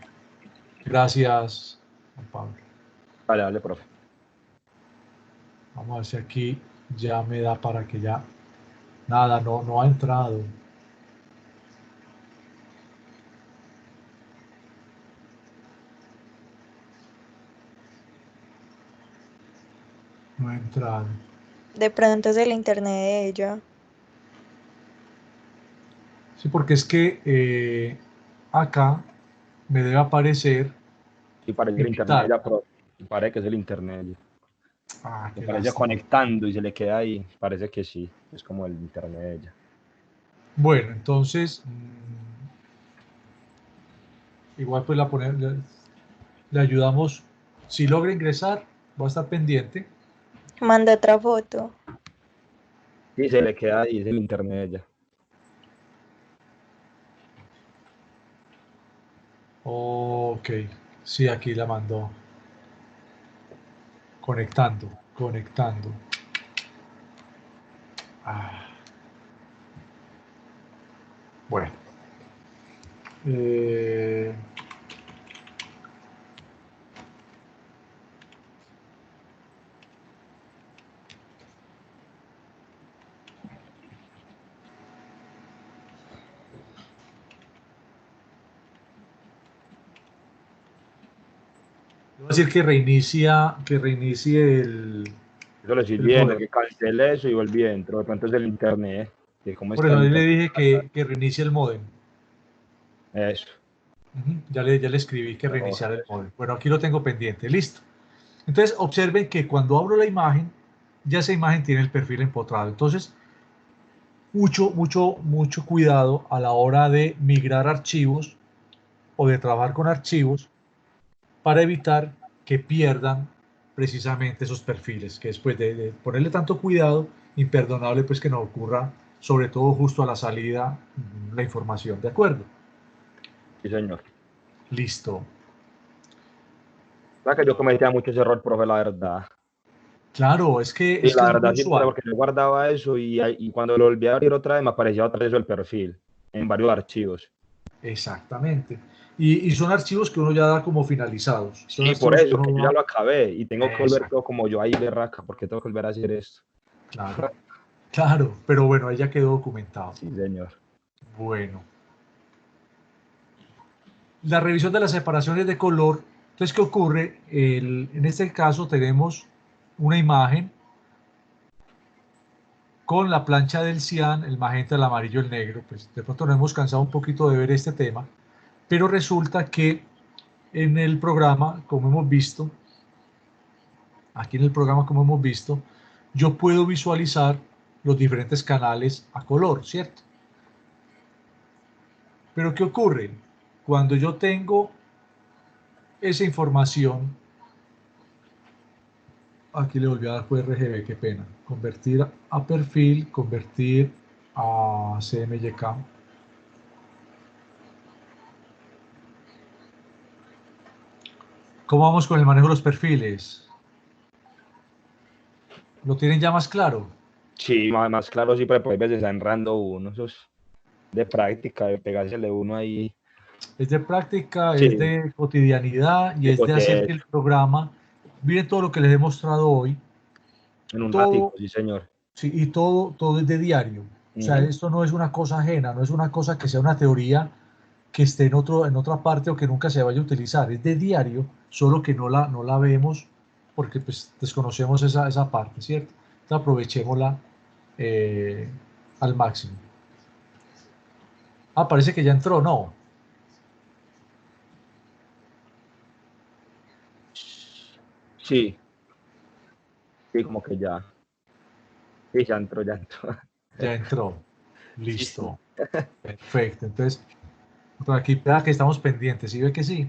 Gracias, Juan Pablo. Vale, vale, profe. Vamos a ver si aquí ya me da para que ya. Nada, no ha entrado. No ha entrado. De pronto es el internet de ella. Sí, porque es que acá me debe aparecer Sí, parece el internet invitar. ya, profe. Parece que es el internet. Ah, Me qué parece lástima. conectando y se le queda ahí. Parece que sí. Es como el internet de ella. Bueno, entonces, igual pues le ayudamos. Si logra ingresar, va a estar pendiente. Manda otra foto. Sí, se le queda ahí. Es el internet de ella. Ok, sí, aquí la mandó. Conectando, conectando. Ah. Bueno. Voy a decir que reinicie Eso lo estoy el viendo, modem. que cancele eso y volví dentro. De pronto es del internet. Que cómo Por está eso el ahí le internet. dije que reinicie el modem. Eso. Ya le escribí que reiniciara el modem. Bueno, aquí lo tengo pendiente. Listo. Entonces, observen que cuando abro la imagen, ya esa imagen tiene el perfil empotrado. Entonces, mucho cuidado a la hora de migrar archivos o de trabajar con archivos para evitar que pierdan precisamente esos perfiles, que después de ponerle tanto cuidado, imperdonable pues que no ocurra, sobre todo justo a la salida, la información. ¿De acuerdo? Sí, señor. Listo. O sea, que yo cometía mucho ese error, profe, la verdad. Claro, es que Sí, es la muy verdad, sí, usual. porque yo guardaba eso y cuando lo volví a abrir otra vez me aparecía otra vez el perfil en varios archivos. Exactamente. Y son archivos que uno ya da como finalizados. Son Sí, por archivos que eso, que uno yo ya da. lo acabé y tengo que volver Exacto, todo como yo ahí berraca, porque tengo que volver a hacer esto. claro, claro. Pero bueno, ahí ya quedó documentado. Sí, señor. Bueno. La revisión de las separaciones de color. Entonces, ¿qué ocurre? En este caso tenemos una imagen con la plancha del cian, el magenta, el amarillo, el negro. Pues de pronto nos hemos cansado un poquito de ver este tema, pero resulta que en el programa, como hemos visto, aquí en el programa, como hemos visto, yo puedo visualizar los diferentes canales a color, ¿cierto? Pero ¿qué ocurre? Cuando yo tengo esa información, aquí le volví a dar RGB, qué pena, convertir a perfil, convertir a CMYK. ¿Cómo vamos con el manejo de los perfiles? ¿Lo tienen ya más claro? Sí, más claro, sí, pero hay veces está enrando uno. Eso es de práctica, de pegársele uno ahí. Es de práctica, es Sí, de cotidianidad y es de hacer que porque el programa, miren todo lo que les he mostrado hoy, en un todo, ratico, sí, señor. sí, y todo es de diario. O sea, Ujú. esto no es una cosa ajena, no es una cosa que sea una teoría que esté en otra parte o que nunca se vaya a utilizar. Es de diario, solo que no la vemos porque pues, desconocemos esa parte, ¿cierto? Entonces aprovechémosla al máximo. Ah, parece que ya entró, no. Sí, sí, como que ya. Sí, ya entró, ya entró. Ya entró. Sí, sí. Listo. Perfecto. Entonces, por aquí vea que estamos pendientes. ¿Sí ve que sí?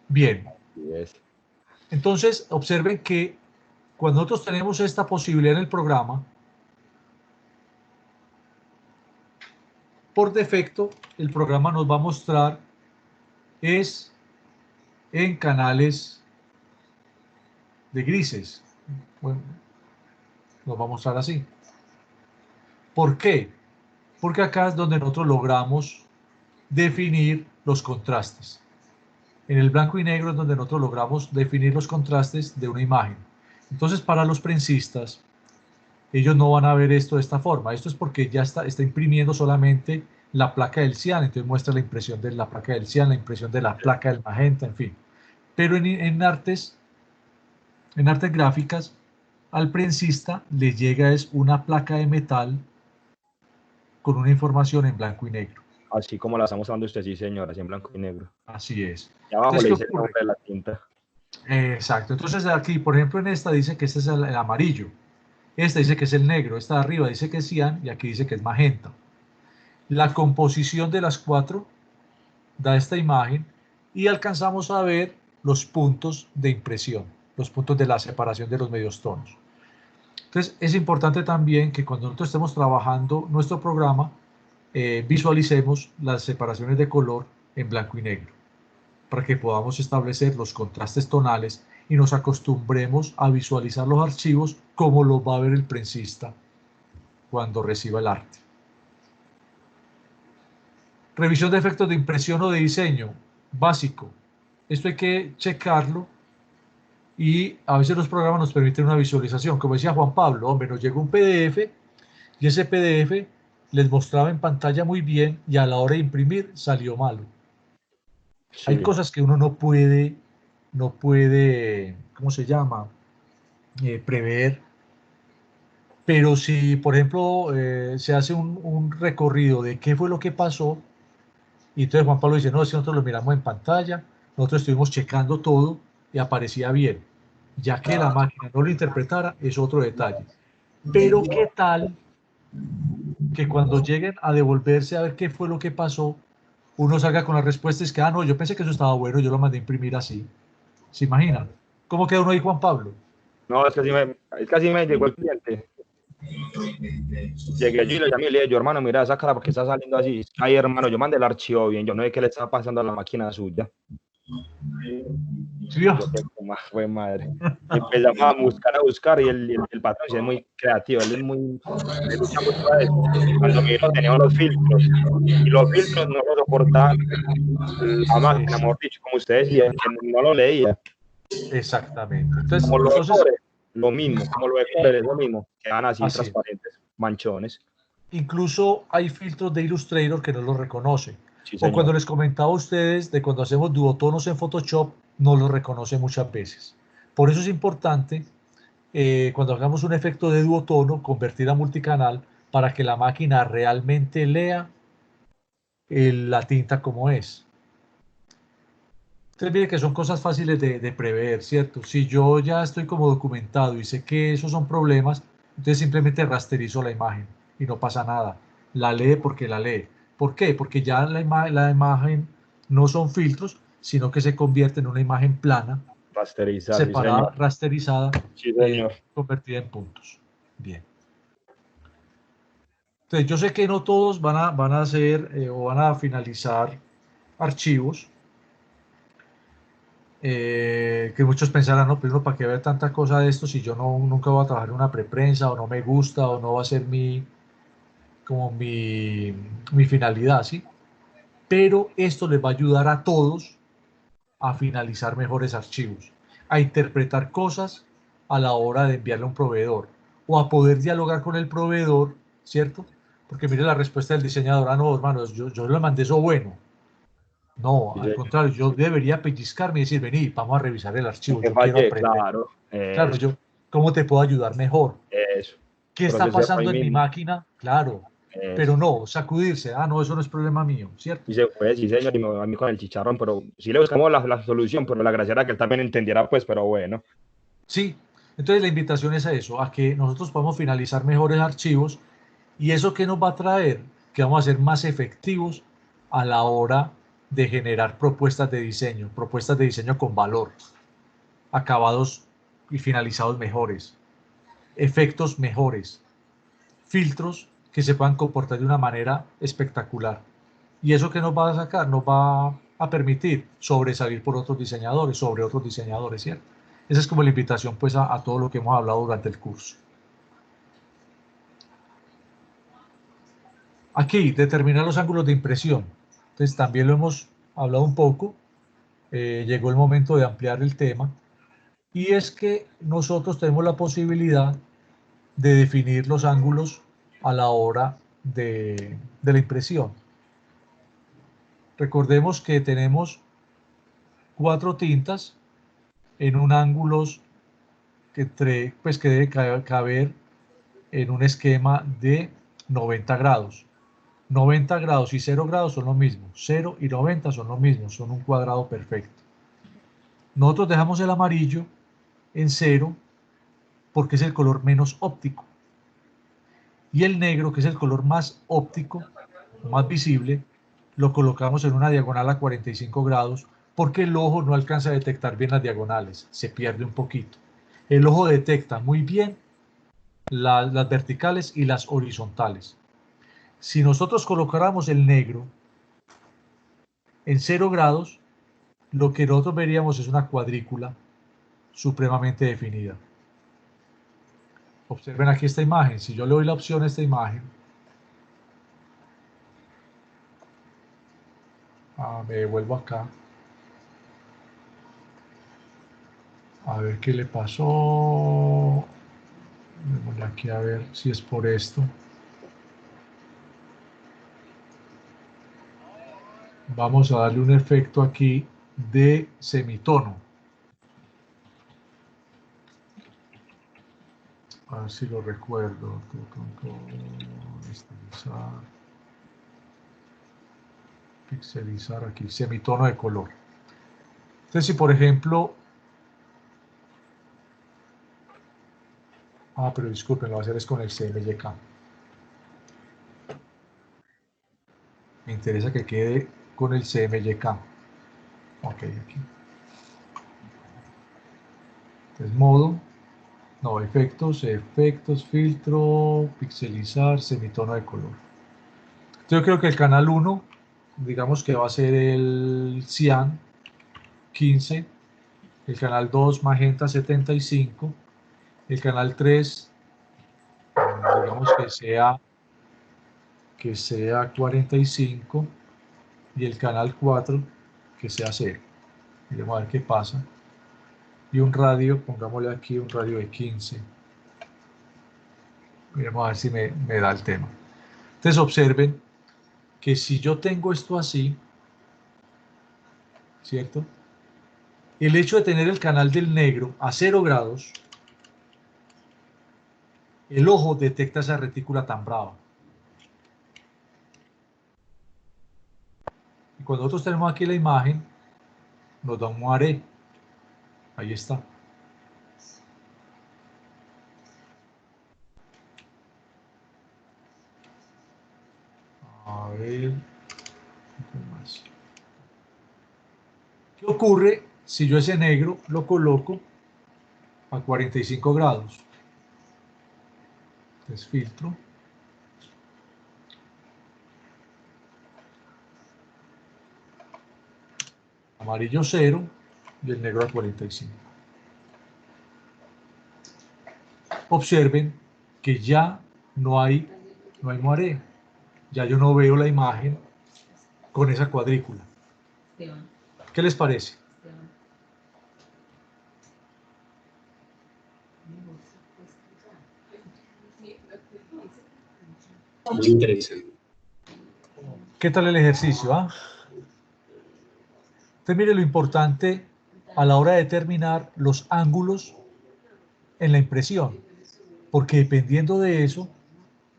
Bien. Así es. Entonces, observen que cuando nosotros tenemos esta posibilidad en el programa, por defecto, el programa nos va a mostrar es en canales de grises. Bueno, nos va a mostrar así. ¿Por qué? Porque acá es donde nosotros logramos definir los contrastes. En el blanco y negro es donde nosotros logramos definir los contrastes de una imagen. Entonces, para los prensistas, ellos no van a ver esto de esta forma. Esto es porque ya está imprimiendo solamente la placa del cian, entonces muestra la impresión de la placa del cian, la impresión de la placa del magenta, en fin. Pero en artes gráficas, al prensista le llega es una placa de metal con una información en blanco y negro. Así como la estamos dando usted, sí, señor, así en blanco y negro. Así es. Y abajo Entonces, le ¿qué dice el ocurre? nombre de la tinta. Exacto. Entonces aquí, por ejemplo, en esta dice que este es el amarillo. Esta dice que es el negro. Esta de arriba dice que es cian y aquí dice que es magenta. La composición de las cuatro da esta imagen y alcanzamos a ver los puntos de impresión, los puntos de la separación de los medios tonos. Entonces es importante también que cuando nosotros estemos trabajando nuestro programa, visualicemos las separaciones de color en blanco y negro, para que podamos establecer los contrastes tonales y nos acostumbremos a visualizar los archivos como los va a ver el prensista cuando reciba el arte. Revisión de efectos de impresión o de diseño, básico. Esto hay que checarlo y a veces los programas nos permiten una visualización. Como decía Juan Pablo, hombre, nos llegó un PDF y ese PDF les mostraba en pantalla muy bien y a la hora de imprimir salió malo. Sí. Hay cosas que uno no puede, ¿cómo se llama? Prever. Pero si, por ejemplo, se hace un recorrido de qué fue lo que pasó, y entonces Juan Pablo dice, no, si nosotros lo miramos en pantalla, nosotros estuvimos checando todo y aparecía bien. Ya que la máquina no lo interpretara, es otro detalle. Pero ¿qué tal que cuando lleguen a devolverse a ver qué fue lo que pasó, uno salga con la respuesta es que, no, yo pensé que eso estaba bueno, yo lo mandé a imprimir así? ¿Se imaginan? ¿Cómo queda uno ahí, Juan Pablo? No, es que así me llegó el cliente. Llegué yo y le llamé y le dije, yo, hermano, mira esa cara, porque está saliendo así? Ay, hermano, yo mandé el archivo bien, yo no sé qué le estaba pasando a la máquina suya. ¿Sí? Yo qué fue madre. Y empezamos a buscar y el patrón sí es muy creativo, él es muy, le lucha mucho a eso. Cuando miró teníamos los filtros y los filtros no lo soportaban la máquina, mejor dicho, como ustedes decían, que no lo leía. Exactamente. Entonces, Como los vectores, lo mismo, como los vectores es lo mismo, quedan así Así es. transparentes, manchones. Incluso hay filtros de Illustrator que no los reconoce. Sí, O cuando señor. les comentaba a ustedes de cuando hacemos duotonos en Photoshop, no los reconoce muchas veces. Por eso es importante, cuando hagamos un efecto de duotono, convertir a multicanal para que la máquina realmente lea la tinta como es. Entonces, mire que son cosas fáciles de prever, ¿cierto? Si yo ya estoy como documentado y sé que esos son problemas, entonces simplemente rasterizo la imagen y no pasa nada. La lee porque la lee. ¿Por qué? Porque ya la imagen no son filtros, sino que se convierte en una imagen plana, Rasterizar, sí, separada, señor. rasterizada, Sí, señor. convertida en puntos. Bien. Entonces, yo sé que no todos van a hacer o van a finalizar archivos. Que muchos pensarán, no, pero ¿para qué ver tanta cosa de esto si yo nunca voy a trabajar en una preprensa o no me gusta o no va a ser como mi finalidad, ¿sí? Pero esto les va a ayudar a todos a finalizar mejores archivos, a interpretar cosas a la hora de enviarle a un proveedor o a poder dialogar con el proveedor, ¿cierto? Porque mire la respuesta del diseñador, no, hermanos, yo le mandé eso bueno. No, Sí, al señor. contrario, yo debería pellizcarme y decir, vení, vamos a revisar el archivo, Que yo quiero fallé, aprender. claro. Claro, Eso, ¿cómo te puedo ayudar mejor? eso. ¿Qué está Proceso ahí pasando en mi mismo. máquina? Claro, pero Eso. no, sacudirse, no, eso no es problema mío, ¿cierto? Y se fue, sí, señor, y me voy a mí con el chicharrón, pero sí le buscamos la solución, pero la gracia era que él también entendiera, pues, pero bueno. Sí, entonces la invitación es a eso, a que nosotros podamos finalizar mejores archivos y eso que nos va a traer, que vamos a ser más efectivos a la hora de generar propuestas de diseño con valor, acabados y finalizados mejores, efectos mejores, filtros que se puedan comportar de una manera espectacular. ¿Y eso que nos va a sacar? Nos va a permitir sobresalir por otros diseñadores, sobre otros diseñadores, ¿cierto? Esa es como la invitación pues a todo lo que hemos hablado durante el curso. Aquí, determinar los ángulos de impresión. Entonces también lo hemos hablado un poco. Llegó el momento de ampliar el tema. Y es que nosotros tenemos la posibilidad de definir los ángulos a la hora de la impresión. Recordemos que tenemos 4 tintas en un ángulo pues que debe caber en un esquema de 90 grados. 90 grados y 0 grados son lo mismo. 0 y 90 son lo mismo, son un cuadrado perfecto. Nosotros dejamos el amarillo en 0 porque es el color menos óptico. Y el negro, que es el color más óptico, más visible, lo colocamos en una diagonal a 45 grados porque el ojo no alcanza a detectar bien las diagonales, se pierde un poquito. El ojo detecta muy bien las verticales y las horizontales. Si nosotros colocáramos el negro en 0 grados, lo que nosotros veríamos es una cuadrícula supremamente definida. Observen aquí esta imagen. Si yo le doy la opción a esta imagen, Me devuelvo acá. A ver qué le pasó. Démosle aquí a ver si es por esto. Vamos a darle un efecto aquí de semitono. A ver si lo recuerdo. Estilizar. Pixelizar aquí. Semitono de color. Entonces, si por ejemplo... pero disculpen, lo voy a hacer es con el CMYK. Me interesa que quede con el CMYK. Ok, aquí. Entonces, modo. No, efectos, filtro, pixelizar, semitono de color. Yo creo que el canal 1, digamos que va a ser el cian 15, el canal 2 magenta 75, el canal 3, digamos que sea 45 y el canal 4 que sea 0. Vamos a ver qué pasa. Y un radio, pongámosle aquí un radio de 15. Vamos a ver si me da el tema. Entonces observen que si yo tengo esto así, ¿cierto? El hecho de tener el canal del negro a 0 grados, el ojo detecta esa retícula tan brava. Y cuando nosotros tenemos aquí la imagen, nos da un moiré. Ahí está. A ver. ¿Qué ocurre si yo ese negro lo coloco a 45 grados? Entonces filtro. Amarillo 0 y el negro a 45. Observen que ya no hay moiré. Ya yo no veo la imagen con esa cuadrícula. ¿Qué les parece? Muy interesante. ¿Qué tal el ejercicio? Entonces, mire lo importante a la hora de determinar los ángulos en la impresión, porque dependiendo de eso,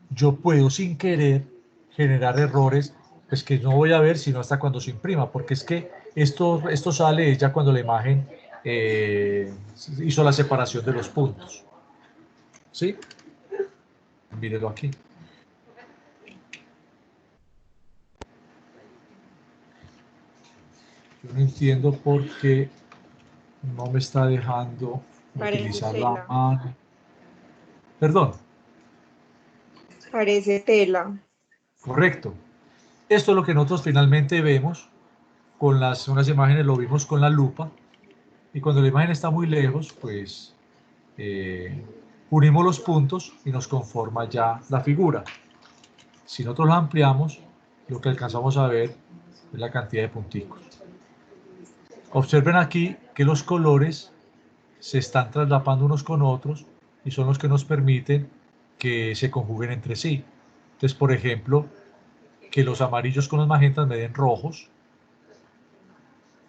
yo puedo sin querer generar errores, pues que no voy a ver sino hasta cuando se imprima, porque es que esto sale ya cuando la imagen hizo la separación de los puntos. ¿Sí? Mírelo aquí. Yo no entiendo por qué no me está dejando utilizar la mano. Perdón. Parece tela. Correcto. Esto es lo que nosotros finalmente vemos con unas imágenes, lo vimos con la lupa, y cuando la imagen está muy lejos, pues unimos los puntos y nos conforma ya la figura. Si nosotros la ampliamos, lo que alcanzamos a ver es la cantidad de punticos. Observen aquí que los colores se están traslapando unos con otros y son los que nos permiten que se conjuguen entre sí. Entonces, por ejemplo, que los amarillos con los magentas me den rojos,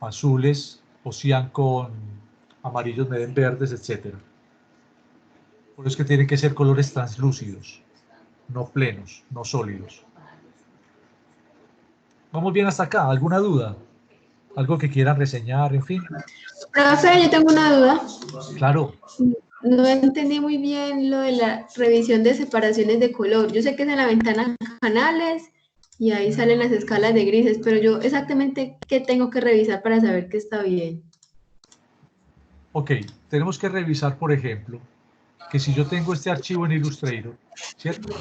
azules o cian con amarillos me den verdes, etc. Por eso es que tienen que ser colores translúcidos, no plenos, no sólidos. ¿Vamos bien hasta acá? ¿Alguna duda? ¿Algo que quieran reseñar? En fin. Profe, yo tengo una duda. Claro. No entendí muy bien lo de la revisión de separaciones de color. Yo sé que es en la ventana canales y ahí salen las escalas de grises, pero yo exactamente qué tengo que revisar para saber que está bien. Ok, tenemos que revisar, por ejemplo, que si yo tengo este archivo en Illustrator, ¿cierto?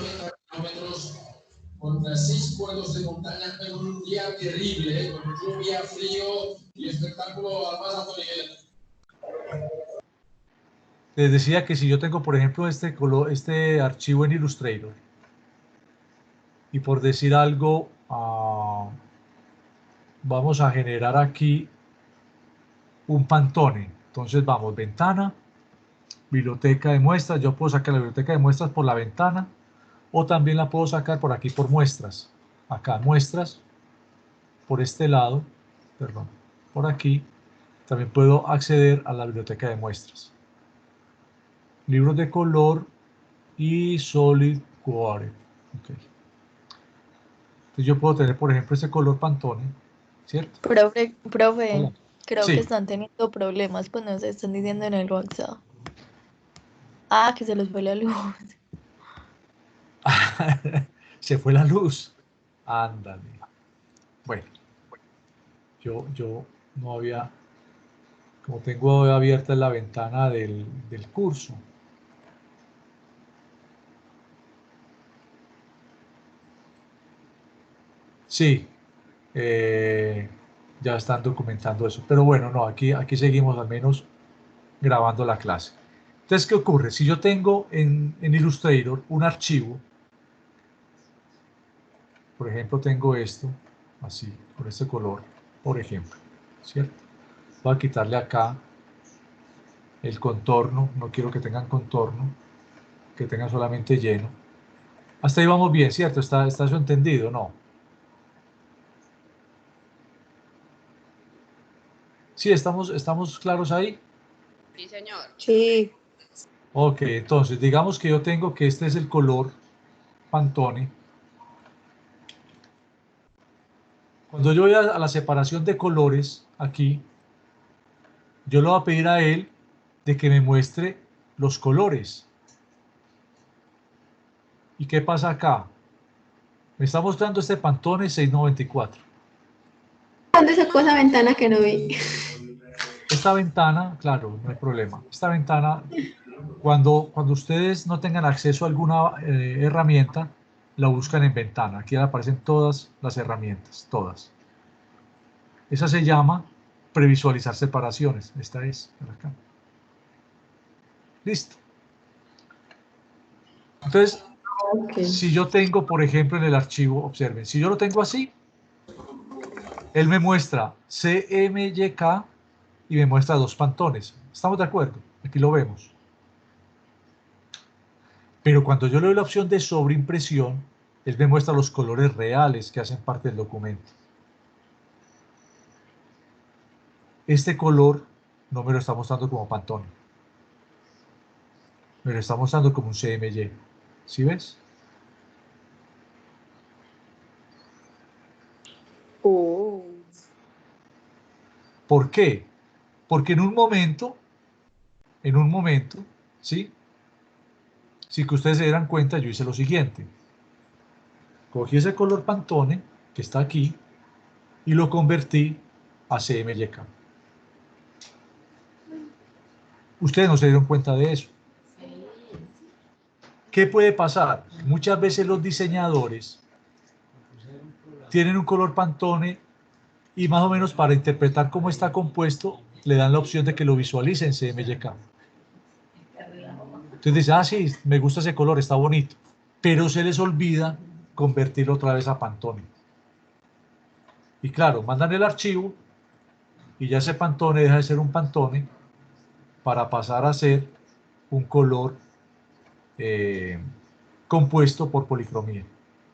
Con 6 pueblos de montaña en un día terrible, con lluvia, frío y espectáculo al más alto nivel. Les decía que si yo tengo, por ejemplo, este archivo en Illustrator, y por decir algo, vamos a generar aquí un Pantone. Entonces vamos, ventana, biblioteca de muestras. Yo puedo sacar la biblioteca de muestras por la ventana o también la puedo sacar por aquí por muestras. Acá muestras, por este lado, perdón, por aquí. También puedo acceder a la biblioteca de muestras. Libros de color y Solid Core. Okay. Entonces yo puedo tener, por ejemplo, este color Pantone, ¿cierto? Profe, Hola. creo Sí. que están teniendo problemas, pues nos están diciendo en el WhatsApp. Ah, que se les fue la luz. Se fue la luz. Ándale. Bueno, yo no había, como tengo abierta la ventana del curso. Sí, ya están documentando eso. Pero bueno, no, aquí seguimos al menos grabando la clase. Entonces, ¿qué ocurre? Si yo tengo en Illustrator un archivo, por ejemplo, tengo esto, así, con este color, por ejemplo, ¿cierto? Voy a quitarle acá el contorno, no quiero que tengan contorno, que tengan solamente lleno. Hasta ahí vamos bien, ¿cierto? ¿Está eso entendido? No. Sí, estamos claros ahí. Sí, señor. Sí. Ok, entonces digamos que yo tengo que este es el color Pantone. Cuando yo voy a la separación de colores aquí, yo le voy a pedir a él de que me muestre los colores. ¿Y qué pasa acá? Me está mostrando este Pantone 694. ¿Dónde sacó esa ventana que no vi? Esta ventana, claro, no hay problema. Esta ventana, cuando ustedes no tengan acceso a alguna herramienta, la buscan en ventana. Aquí aparecen todas las herramientas, todas. Esa se llama previsualizar separaciones. Esta es, por acá. Listo. Entonces, Okay. si yo tengo, por ejemplo, en el archivo, observen, si yo lo tengo así, él me muestra CMYK y me muestra dos pantones. ¿Estamos de acuerdo? Aquí lo vemos. Pero cuando yo le doy la opción de sobreimpresión, él me muestra los colores reales que hacen parte del documento. Este color no me lo está mostrando como Pantone. Me lo está mostrando como un CMY. ¿Sí ves? Oh. ¿Por qué? Porque en un momento, ¿sí? Si que ustedes se dieran cuenta, yo hice lo siguiente. Cogí ese color Pantone, que está aquí, y lo convertí a CMYK. Ustedes no se dieron cuenta de eso. ¿Qué puede pasar? Muchas veces los diseñadores tienen un color Pantone y más o menos para interpretar cómo está compuesto, le dan la opción de que lo visualice en CMYK. Entonces dice, ah, sí, me gusta ese color, está bonito. Pero se les olvida convertirlo otra vez a Pantone. Y claro, mandan el archivo y ya ese Pantone deja de ser un Pantone para pasar a ser un color compuesto por policromía.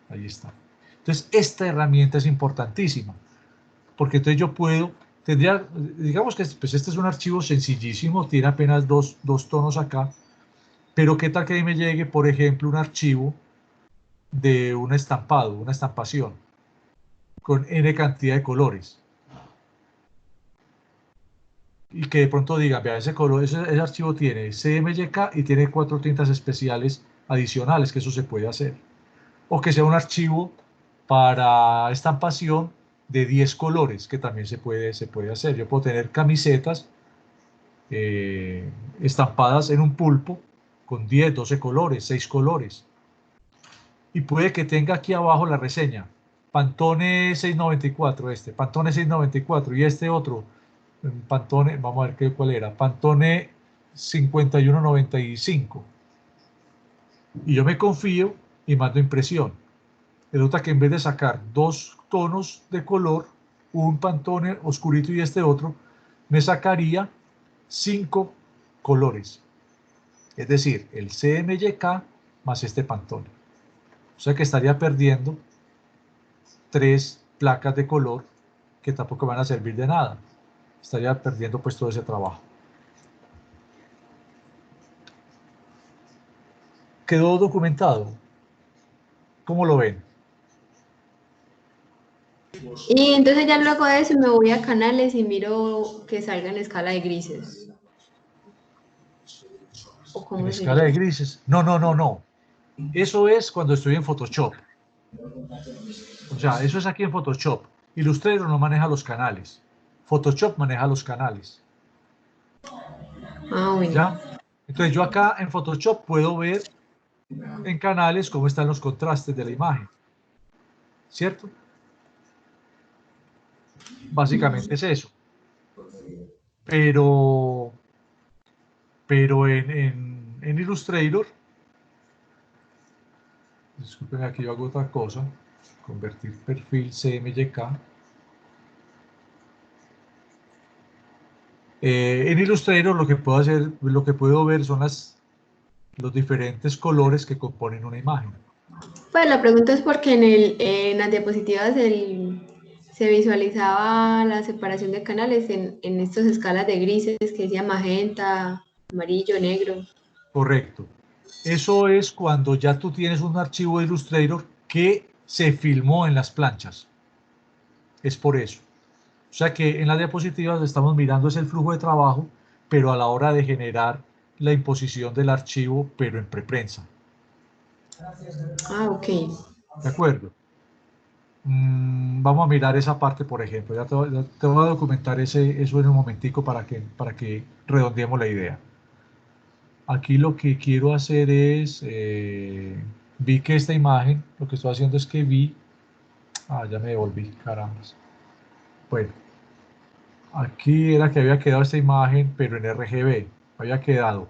Ahí está. Entonces, esta herramienta es importantísima, porque entonces yo puedo, digamos que pues este es un archivo sencillísimo, tiene apenas dos tonos acá, pero qué tal que ahí me llegue, por ejemplo, un archivo de un estampado, una estampación, con N cantidad de colores. Y que de pronto digan, vea, ese color, ese archivo tiene CMYK y tiene 4 tintas especiales adicionales, que eso se puede hacer. O que sea un archivo para estampación de 10 colores, que también se puede hacer. Yo puedo tener camisetas estampadas en un pulpo con 10, 12 colores, 6 colores. Y puede que tenga aquí abajo la reseña. Pantone 694 Pantone 694 y este otro, Pantone, vamos a ver cuál era, Pantone 5195. Y yo me confío y mando impresión. Resulta que en vez de sacar dos tonos de color, un Pantone oscurito y este otro, me sacaría 5 colores. Es decir, el CMYK más este Pantone. O sea que estaría perdiendo 3 placas de color que tampoco van a servir de nada. Estaría perdiendo pues todo ese trabajo. Quedó documentado. ¿Cómo lo ven? Y entonces ya luego de eso me voy a canales y miro que salga en escala de grises. ¿O En cómo escala de sería? grises. No, no, no, no. Eso es cuando estoy en Photoshop. O sea, eso es aquí en Photoshop. Illustrator no maneja los canales. Photoshop maneja los canales. Ah, bueno. ¿Ya? Entonces yo acá en Photoshop puedo ver en canales cómo están los contrastes de la imagen. ¿Cierto? Básicamente es eso. Pero en Illustrator, disculpen, aquí yo hago otra cosa, convertir perfil CMYK. En Illustrator lo que puedo hacer, lo que puedo ver son los diferentes colores que componen una imagen. Pues la pregunta es porque en las diapositivas se visualizaba la separación de canales en estas escalas de grises que decía magenta, amarillo, negro. Correcto. Eso es cuando ya tú tienes un archivo de Illustrator que se filmó en las planchas. Es por eso. O sea que en las diapositivas estamos mirando es el flujo de trabajo, pero a la hora de generar la imposición del archivo, pero en preprensa. Ah, ok. ¿De acuerdo? Vamos a mirar esa parte, por ejemplo. Ya te voy a documentar eso en un momentico para que redondeemos la idea. Aquí lo que quiero hacer es, vi que esta imagen, lo que estoy haciendo es que ya me devolví, caramba. Bueno, aquí era que había quedado esta imagen, pero en RGB. Había quedado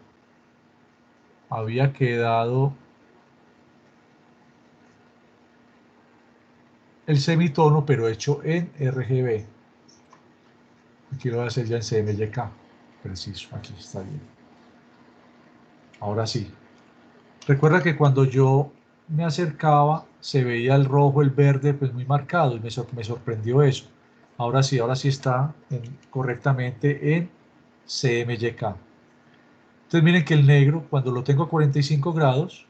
el semitono, pero hecho en RGB. Aquí lo voy a hacer ya en CMYK. Preciso, aquí está bien. Ahora sí. Recuerda que cuando yo me acercaba, se veía el rojo, el verde, pues muy marcado, y me sorprendió eso. Ahora sí está correctamente en CMYK. Entonces miren que el negro, cuando lo tengo a 45 grados,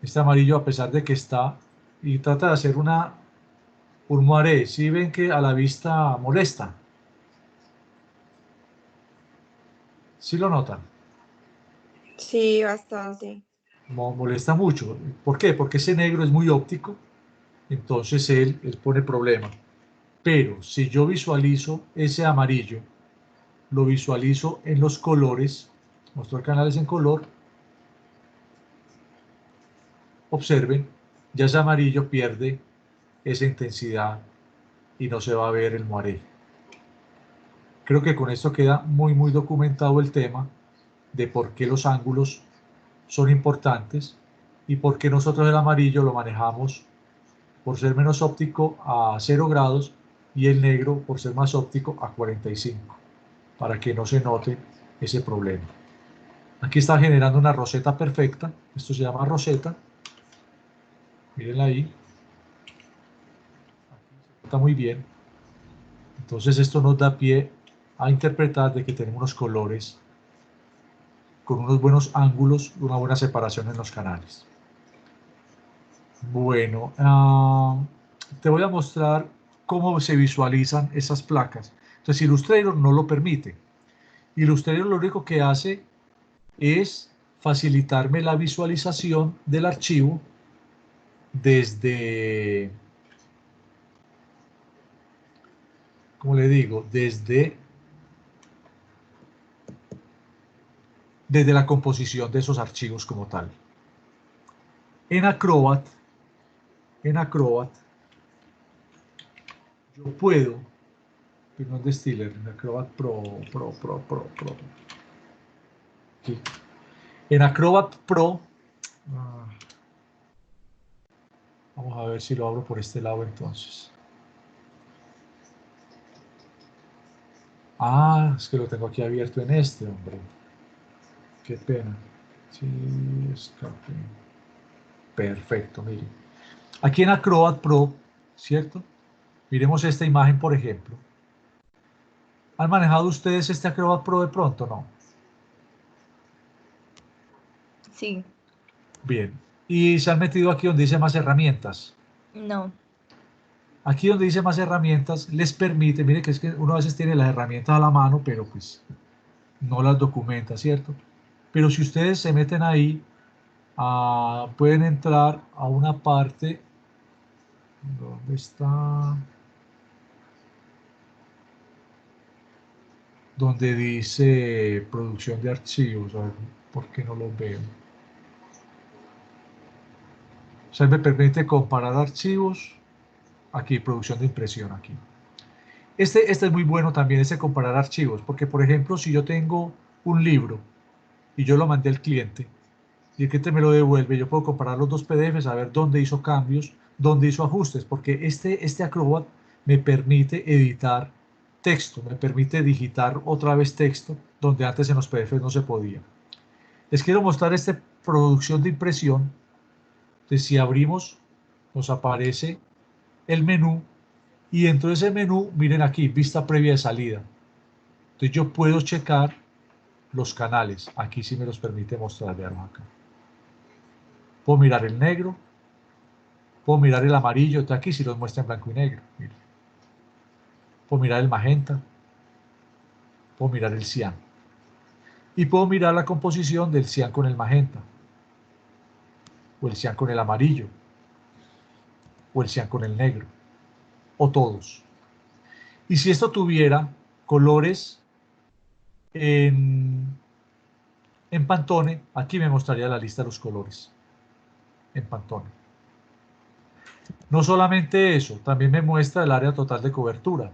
este amarillo, a pesar de que está, y trata de hacer un moiré, ¿sí ven que a la vista molesta? ¿Sí lo notan? Sí, bastante. Molesta mucho. ¿Por qué? Porque ese negro es muy óptico, entonces él pone problema. Pero si yo visualizo ese amarillo, lo visualizo en los colores, mostrar canales en color, observen, ya ese amarillo pierde esa intensidad y no se va a ver el moiré. Creo que con esto queda muy documentado el tema de por qué los ángulos son importantes y por qué nosotros el amarillo lo manejamos por ser menos óptico a 0 grados y el negro por ser más óptico a 45, para que no se note ese problema. Aquí está generando una roseta perfecta, esto se llama roseta, mírenla ahí, está muy bien. Entonces esto nos da pie a interpretar de que tenemos unos colores con unos buenos ángulos, una buena separación en los canales. Bueno, te voy a mostrar cómo se visualizan esas placas. Entonces Illustrator no lo permite. Illustrator lo único que hace es facilitarme la visualización del archivo desde, ¿cómo le digo? Desde la composición de esos archivos como tal. En Acrobat, yo puedo, pero no es de Stiller, en Acrobat Pro. Aquí. En Acrobat Pro, vamos a ver si lo abro por este lado entonces. Ah, es que lo tengo aquí abierto en este, hombre. Qué pena. Sí, escape. Perfecto, miren. Aquí en Acrobat Pro, ¿cierto? Miremos esta imagen, por ejemplo. ¿Han manejado ustedes este Acrobat Pro de pronto? No. Sí, Bien. Y se han metido aquí donde dice más herramientas. no. Aquí donde dice más herramientas, les permite, mire que es que uno a veces tiene las herramientas a la mano, pero pues no las documenta, ¿cierto? Pero si ustedes se meten ahí, pueden entrar a una parte, ¿dónde está? Donde dice producción de archivos, a ver, ¿por qué no lo veo? O sea, me permite comparar archivos, aquí, producción de impresión, aquí. Este es muy bueno también, ese comparar archivos, porque por ejemplo, si yo tengo un libro y yo lo mandé al cliente, y el cliente me lo devuelve, yo puedo comparar los dos PDFs, a ver dónde hizo cambios, dónde hizo ajustes, porque este Acrobat me permite editar texto, me permite digitar otra vez texto, donde antes en los PDFs no se podía. Les quiero mostrar esta producción de impresión. Entonces, si abrimos, nos aparece el menú, y dentro de ese menú, miren aquí, vista previa de salida. Entonces yo puedo checar los canales. Aquí sí me los permite mostrar, vean acá. Puedo mirar el negro, puedo mirar el amarillo, entonces aquí sí los muestra en blanco y negro. Miren. Puedo mirar el magenta, puedo mirar el cian. Y puedo mirar la composición del cian con el magenta, o el cian con el amarillo, o el cian con el negro, o todos. Y si esto tuviera colores en Pantone, aquí me mostraría la lista de los colores en Pantone. No solamente eso, también me muestra el área total de cobertura,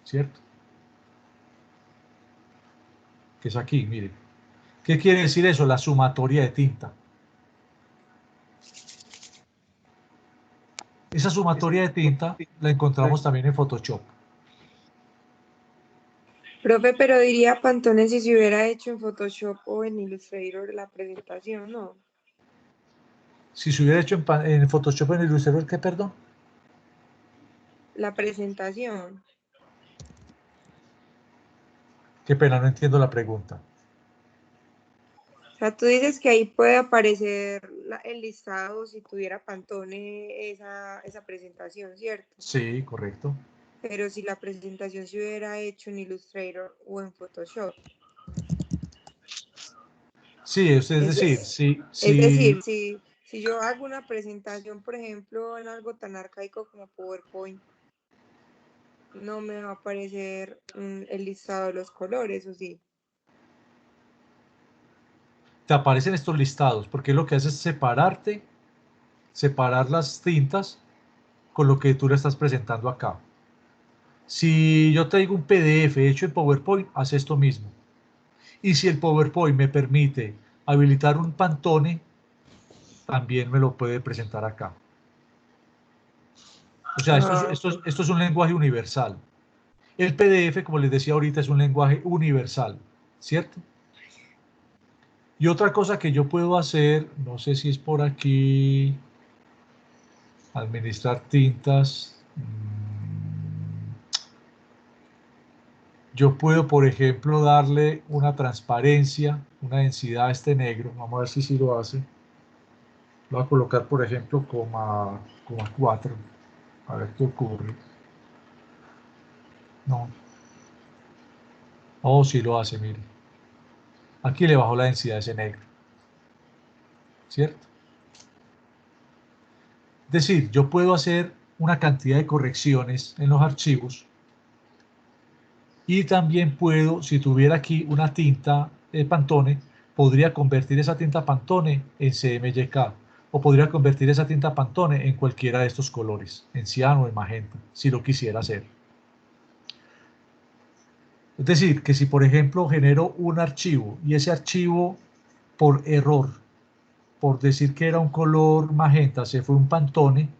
¿cierto? Que es aquí, miren. ¿Qué quiere decir eso? La sumatoria de tinta. Esa sumatoria de tinta la encontramos también en Photoshop. Profe, pero diría Pantone si se hubiera hecho en Photoshop o en Illustrator la presentación, ¿no? Si se hubiera hecho en Photoshop, en Illustrator, ¿qué, perdón? La presentación. Qué pena, no entiendo la pregunta. O sea, tú dices que ahí puede aparecer el listado si tuviera Pantone esa presentación, ¿cierto? Sí, correcto. Pero si la presentación se hubiera hecho en Illustrator o en Photoshop. Sí, es decir, Es decir, si yo hago una presentación, por ejemplo, en algo tan arcaico como PowerPoint, no me va a aparecer el listado de los colores, ¿o sí? te aparecen estos listados, porque lo que hace es separar las tintas con lo que tú le estás presentando acá. Si yo traigo un PDF hecho en PowerPoint, hace esto mismo. Y si el PowerPoint me permite habilitar un Pantone, también me lo puede presentar acá. O sea, esto es un lenguaje universal. El PDF, como les decía ahorita, es un lenguaje universal, ¿cierto? Y otra cosa que yo puedo hacer, no sé si es por aquí, administrar tintas. Yo puedo, por ejemplo, darle una transparencia, una densidad a este negro. Vamos a ver si lo hace. Lo voy a colocar, por ejemplo, como 4. A ver qué ocurre. No. Oh, sí lo hace, mire. Aquí le bajo la densidad a ese negro. ¿Cierto? Es decir, yo puedo hacer una cantidad de correcciones en los archivos y también puedo, si tuviera aquí una tinta Pantone, podría convertir esa tinta Pantone en CMYK o podría convertir esa tinta Pantone en cualquiera de estos colores, en cian o en magenta, si lo quisiera hacer. Es decir, que si por ejemplo genero un archivo y ese archivo por error, por decir que era un color magenta, se fue un Pantone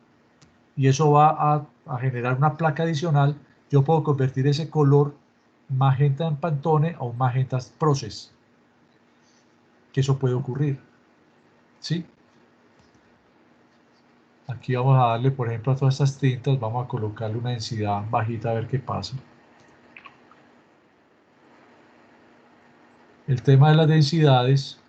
y eso va a generar una placa adicional, yo puedo convertir ese color magenta en Pantone a un magenta Process. Que eso puede ocurrir. ¿Sí? Aquí vamos a darle, por ejemplo, a todas estas tintas, vamos a colocarle una densidad bajita a ver qué pasa. El tema de las densidades.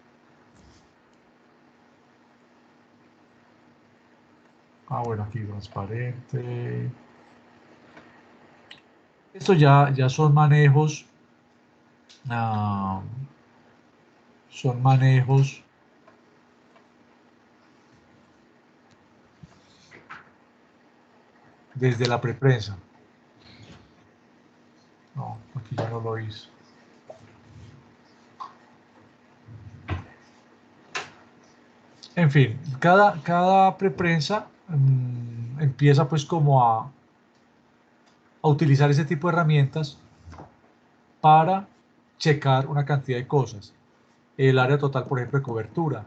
Bueno, aquí transparente. Esto ya son manejos. Son manejos desde la preprensa. No, aquí ya no lo hice. En fin, cada preprensa empieza pues como a utilizar ese tipo de herramientas para checar una cantidad de cosas. El área total, por ejemplo, de cobertura.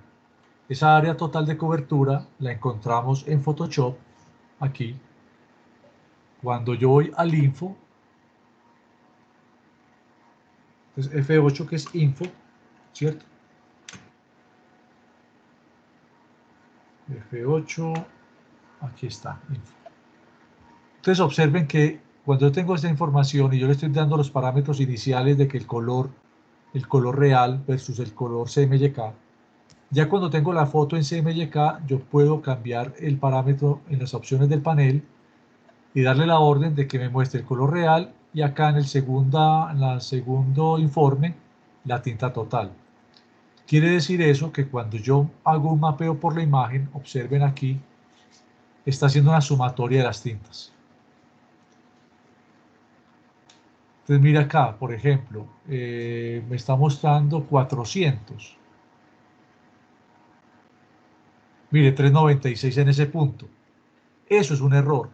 Esa área total de cobertura la encontramos en Photoshop, aquí. Cuando yo voy al info, entonces F8 que es info, ¿cierto? F8, aquí está, info. Entonces observen que cuando yo tengo esta información y yo le estoy dando los parámetros iniciales de que el color real versus el color CMYK, ya cuando tengo la foto en CMYK, yo puedo cambiar el parámetro en las opciones del panel y darle la orden de que me muestre el color real y acá en el segundo informe la tinta total. Quiere decir eso que cuando yo hago un mapeo por la imagen, observen aquí, está haciendo una sumatoria de las tintas. Entonces mira acá, por ejemplo, me está mostrando 400. Mire, 396 en ese punto. Eso es un error.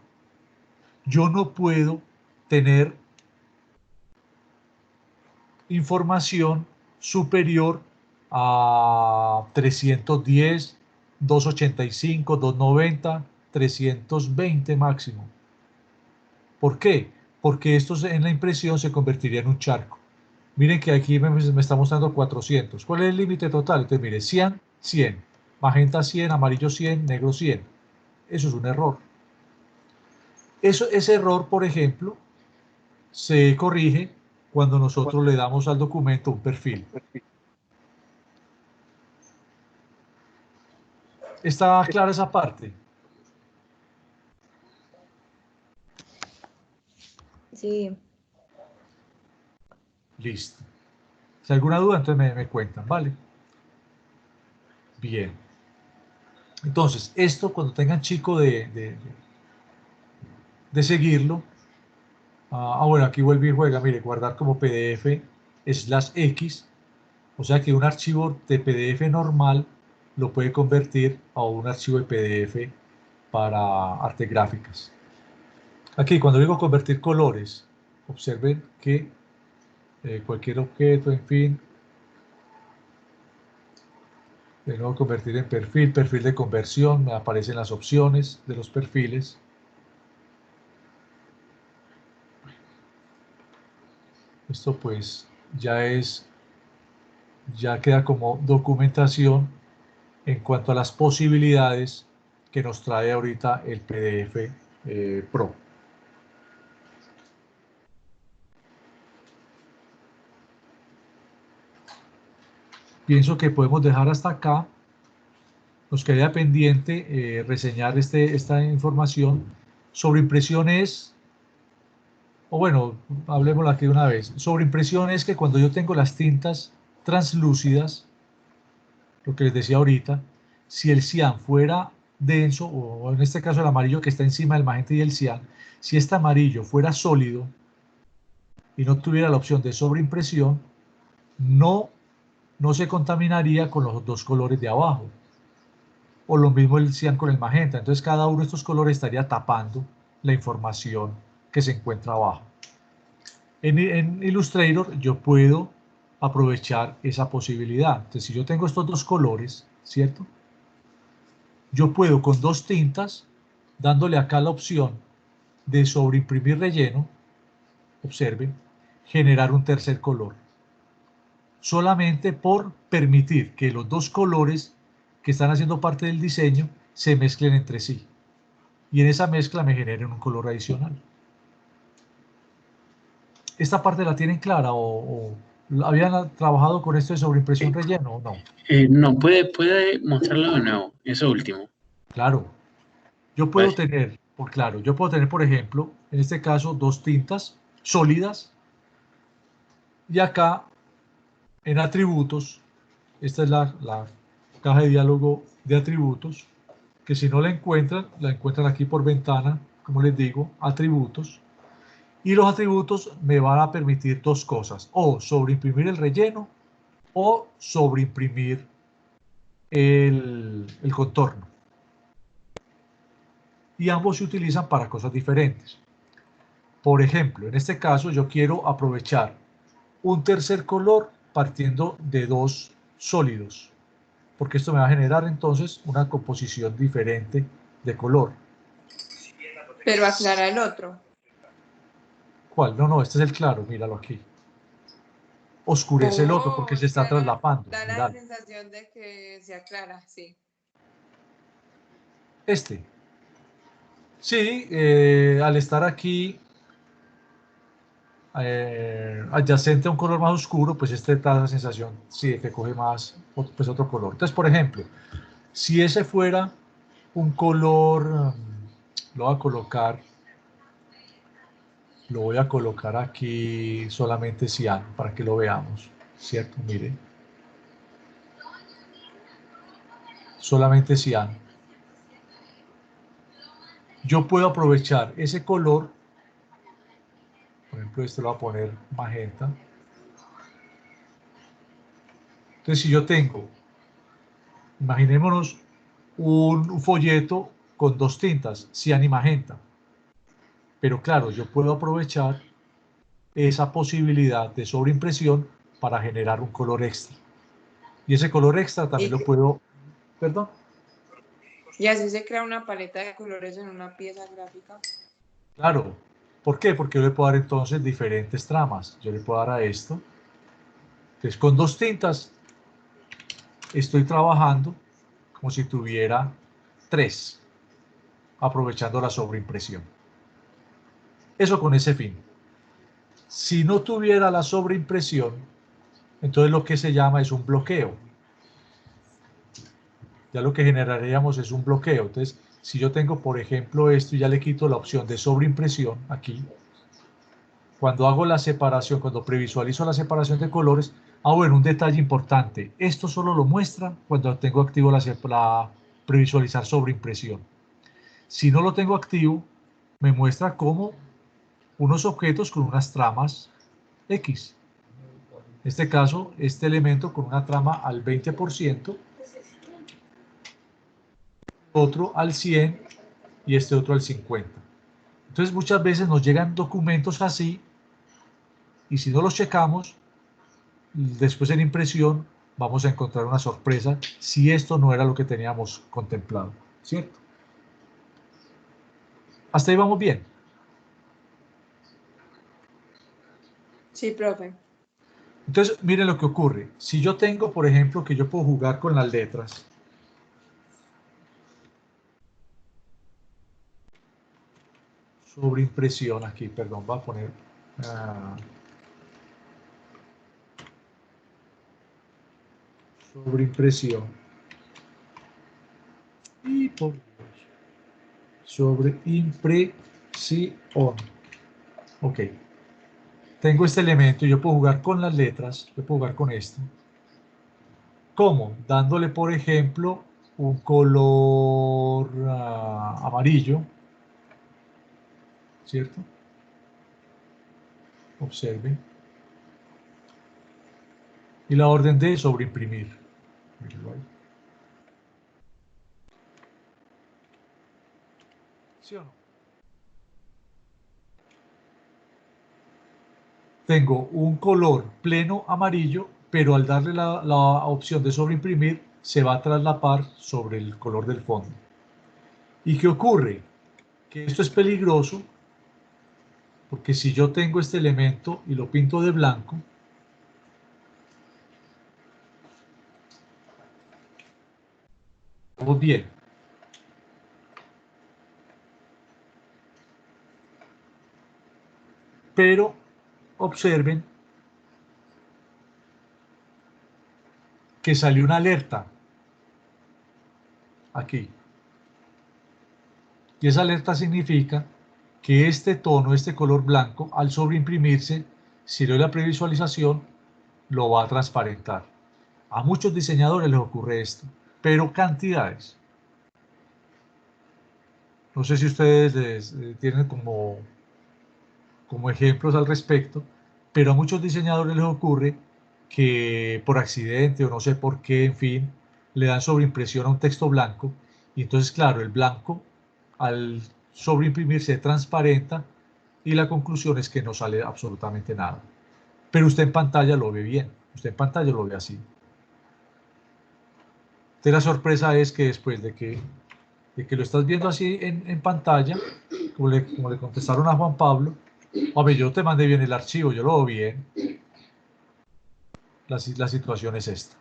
Yo no puedo tener información superior a 310, 285, 290, 320 máximo. ¿Por qué? Porque esto en la impresión se convertiría en un charco. Miren que aquí me está mostrando 400. ¿Cuál es el límite total? Entonces mire, 100, 100. Magenta 100, amarillo 100, negro 100. Eso es un error. Ese error, por ejemplo, se corrige cuando nosotros le damos al documento un perfil. ¿Está clara esa parte? Sí. Listo. Si hay alguna duda, entonces me cuentan, ¿vale? Bien. Entonces, esto cuando tengan chico de seguirlo. Bueno, aquí vuelve y juega, mire, guardar como PDF /X. O sea que un archivo de PDF normal lo puede convertir a un archivo de PDF para artes gráficas. Aquí, cuando digo convertir colores, observen que cualquier objeto, en fin, de nuevo convertir en perfil, perfil de conversión, me aparecen las opciones de los perfiles. Esto pues ya queda como documentación en cuanto a las posibilidades que nos trae ahorita el PDF Pro. Pienso que podemos dejar hasta acá. Nos queda pendiente reseñar esta información sobre impresiones, o bueno, hablemoslo aquí de una vez. Sobre impresiones que cuando yo tengo las tintas translúcidas, lo que les decía ahorita, si el cian fuera denso, o en este caso el amarillo que está encima del magenta y el cian, si este amarillo fuera sólido y no tuviera la opción de sobreimpresión, no se contaminaría con los dos colores de abajo. O lo mismo el cian con el magenta. Entonces cada uno de estos colores estaría tapando la información que se encuentra abajo. En Illustrator yo puedo aprovechar esa posibilidad. Entonces si yo tengo estos dos colores, ¿cierto? Yo puedo con dos tintas, dándole acá la opción de sobreimprimir relleno, observen, generar un tercer color, solamente por permitir que los dos colores que están haciendo parte del diseño se mezclen entre sí, y en esa mezcla me generen un color adicional. ¿Esta parte la tienen clara o habían trabajado con esto de sobreimpresión relleno o no? No, puede mostrarlo de nuevo, eso último. Claro. Yo puedo Vale. tener, por ejemplo, en este caso, dos tintas sólidas, y acá en atributos, esta es la caja de diálogo de atributos, que si no la encuentran aquí por ventana, como les digo, atributos, y los atributos me van a permitir dos cosas: o sobreimprimir el relleno o sobreimprimir el contorno. Y ambos se utilizan para cosas diferentes. Por ejemplo, en este caso yo quiero aprovechar un tercer color partiendo de dos sólidos, porque esto me va a generar entonces una composición diferente de color. Pero aclara el otro. ¿Cuál? No, este es el claro, míralo aquí. Oscurece el otro porque se está traslapando. Da la Míralo. sensación de que se aclara, sí. Este. Sí, al estar aquí adyacente a un color más oscuro, pues este da la sensación, sí, de que coge más, pues otro color. Entonces, por ejemplo, si ese fuera un color, lo voy a colocar aquí solamente ciano para que lo veamos, ¿cierto? Miren. Solamente ciano. Yo puedo aprovechar ese color, por ejemplo, este lo voy a poner magenta. Entonces, si yo tengo, imaginémonos un folleto con dos tintas, cian y magenta. Pero claro, yo puedo aprovechar esa posibilidad de sobreimpresión para generar un color extra. Y ese color extra también lo puedo... ¿Perdón? Y así se crea una paleta de colores en una pieza gráfica. Claro. ¿Por qué? Porque yo le puedo dar entonces diferentes tramas. Yo le puedo dar a esto. Entonces, con dos tintas estoy trabajando como si tuviera tres, aprovechando la sobreimpresión. Eso con ese fin. Si no tuviera la sobreimpresión, entonces lo que se llama es un bloqueo. Ya lo que generaríamos es un bloqueo. Entonces, si yo tengo, por ejemplo, esto y ya le quito la opción de sobreimpresión aquí, cuando hago la separación, cuando previsualizo la separación de colores, bueno, un detalle importante, esto solo lo muestra cuando tengo activo la previsualizar sobreimpresión. Si no lo tengo activo, me muestra como unos objetos con unas tramas X. En este caso, este elemento con una trama al 20%, otro al 100% y este otro al 50%. Entonces muchas veces nos llegan documentos así y si no los checamos, después en impresión vamos a encontrar una sorpresa si esto no era lo que teníamos contemplado, ¿cierto? Hasta ahí vamos bien. Sí, profe. Entonces, miren lo que ocurre. Si yo tengo, por ejemplo, que yo puedo jugar con las letras. Sobreimpresión aquí, perdón, voy a poner... sobreimpresión. Y por Dios. Sobreimpresión. Ok. Tengo este elemento y yo puedo jugar con las letras. Yo puedo jugar con esto. ¿Cómo? Dándole, por ejemplo, un color amarillo. ¿Cierto? Observen. Y la orden de sobreimprimir. ¿Sí o no? Tengo un color pleno amarillo, pero al darle la opción de sobreimprimir, se va a traslapar sobre el color del fondo. ¿Y qué ocurre? Que esto es peligroso Porque si yo tengo este elemento y lo pinto de blanco, vamos bien. Pero observen que salió una alerta aquí. Y esa alerta significa que este tono, este color blanco, al sobreimprimirse, si le doy la previsualización, lo va a transparentar. A muchos diseñadores les ocurre esto, pero cantidades. No sé si ustedes tienen como ejemplos al respecto, pero a muchos diseñadores les ocurre que por accidente o no sé por qué, en fin, le dan sobreimpresión a un texto blanco y entonces, claro, el blanco al sobreimprimir se transparenta y la conclusión es que no sale absolutamente nada. Pero usted en pantalla lo ve bien, usted en pantalla lo ve así. Entonces la sorpresa es que después de que lo estás viendo así en pantalla, como le contestaron a Juan Pablo, hombre, yo te mandé bien el archivo, yo lo veo bien. La situación es esta.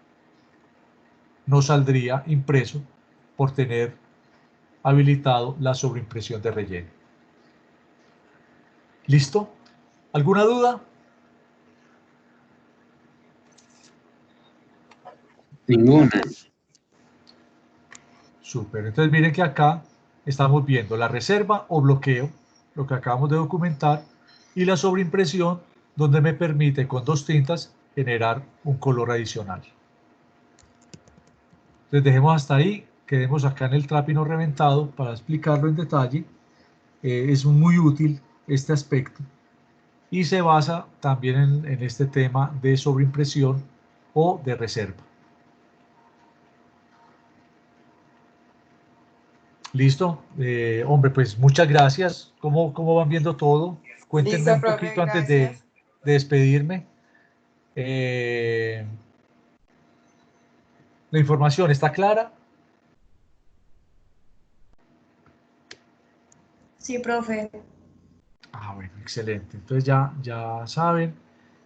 No saldría impreso por tener habilitado la sobreimpresión de relleno. ¿Listo? ¿Alguna duda? Ninguna. Súper. Entonces miren que acá estamos viendo la reserva o bloqueo, lo que acabamos de documentar, y la sobreimpresión, donde me permite con 2 tintas generar un color adicional. Entonces dejemos hasta ahí, quedemos acá en el trápino reventado para explicarlo en detalle. Es muy útil este aspecto y se basa también en este tema de sobreimpresión o de reserva. Listo, hombre, pues muchas gracias. ¿Cómo van viendo todo? Cuéntenme Listo, un profe, poquito antes de gracias. despedirme. La información está clara. Sí, profe. Ah, bueno, excelente. Entonces ya saben,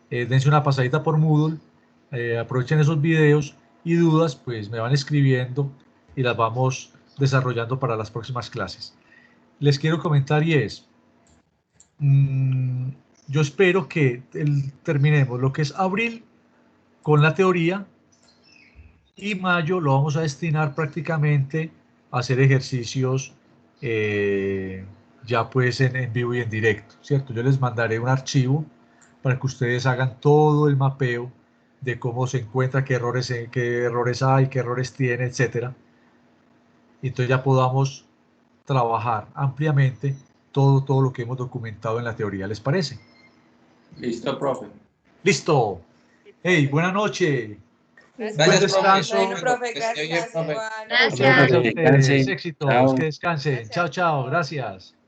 dense una pasadita por Moodle, aprovechen esos videos y dudas, pues me van escribiendo y las vamos desarrollando para las próximas clases. Les quiero comentar y es, yo espero que terminemos lo que es abril con la teoría y mayo lo vamos a destinar prácticamente a hacer ejercicios ya pues en vivo y en directo, ¿cierto? Yo les mandaré un archivo para que ustedes hagan todo el mapeo de cómo se encuentra, qué errores hay, qué errores tiene, etcétera. Y entonces ya podamos trabajar ampliamente todo lo que hemos documentado en la teoría, ¿les parece? Listo, profe. ¡Listo! ¡Hey, buena noche! Gracias, Buen Gracias, profe. descanso. Bueno, profe, Que esté bien, gracias. profe. Igual. Muchas gracias a ustedes. Descansen. Éxitos. Chao. Que descansen. Gracias. Chao, chao. Gracias.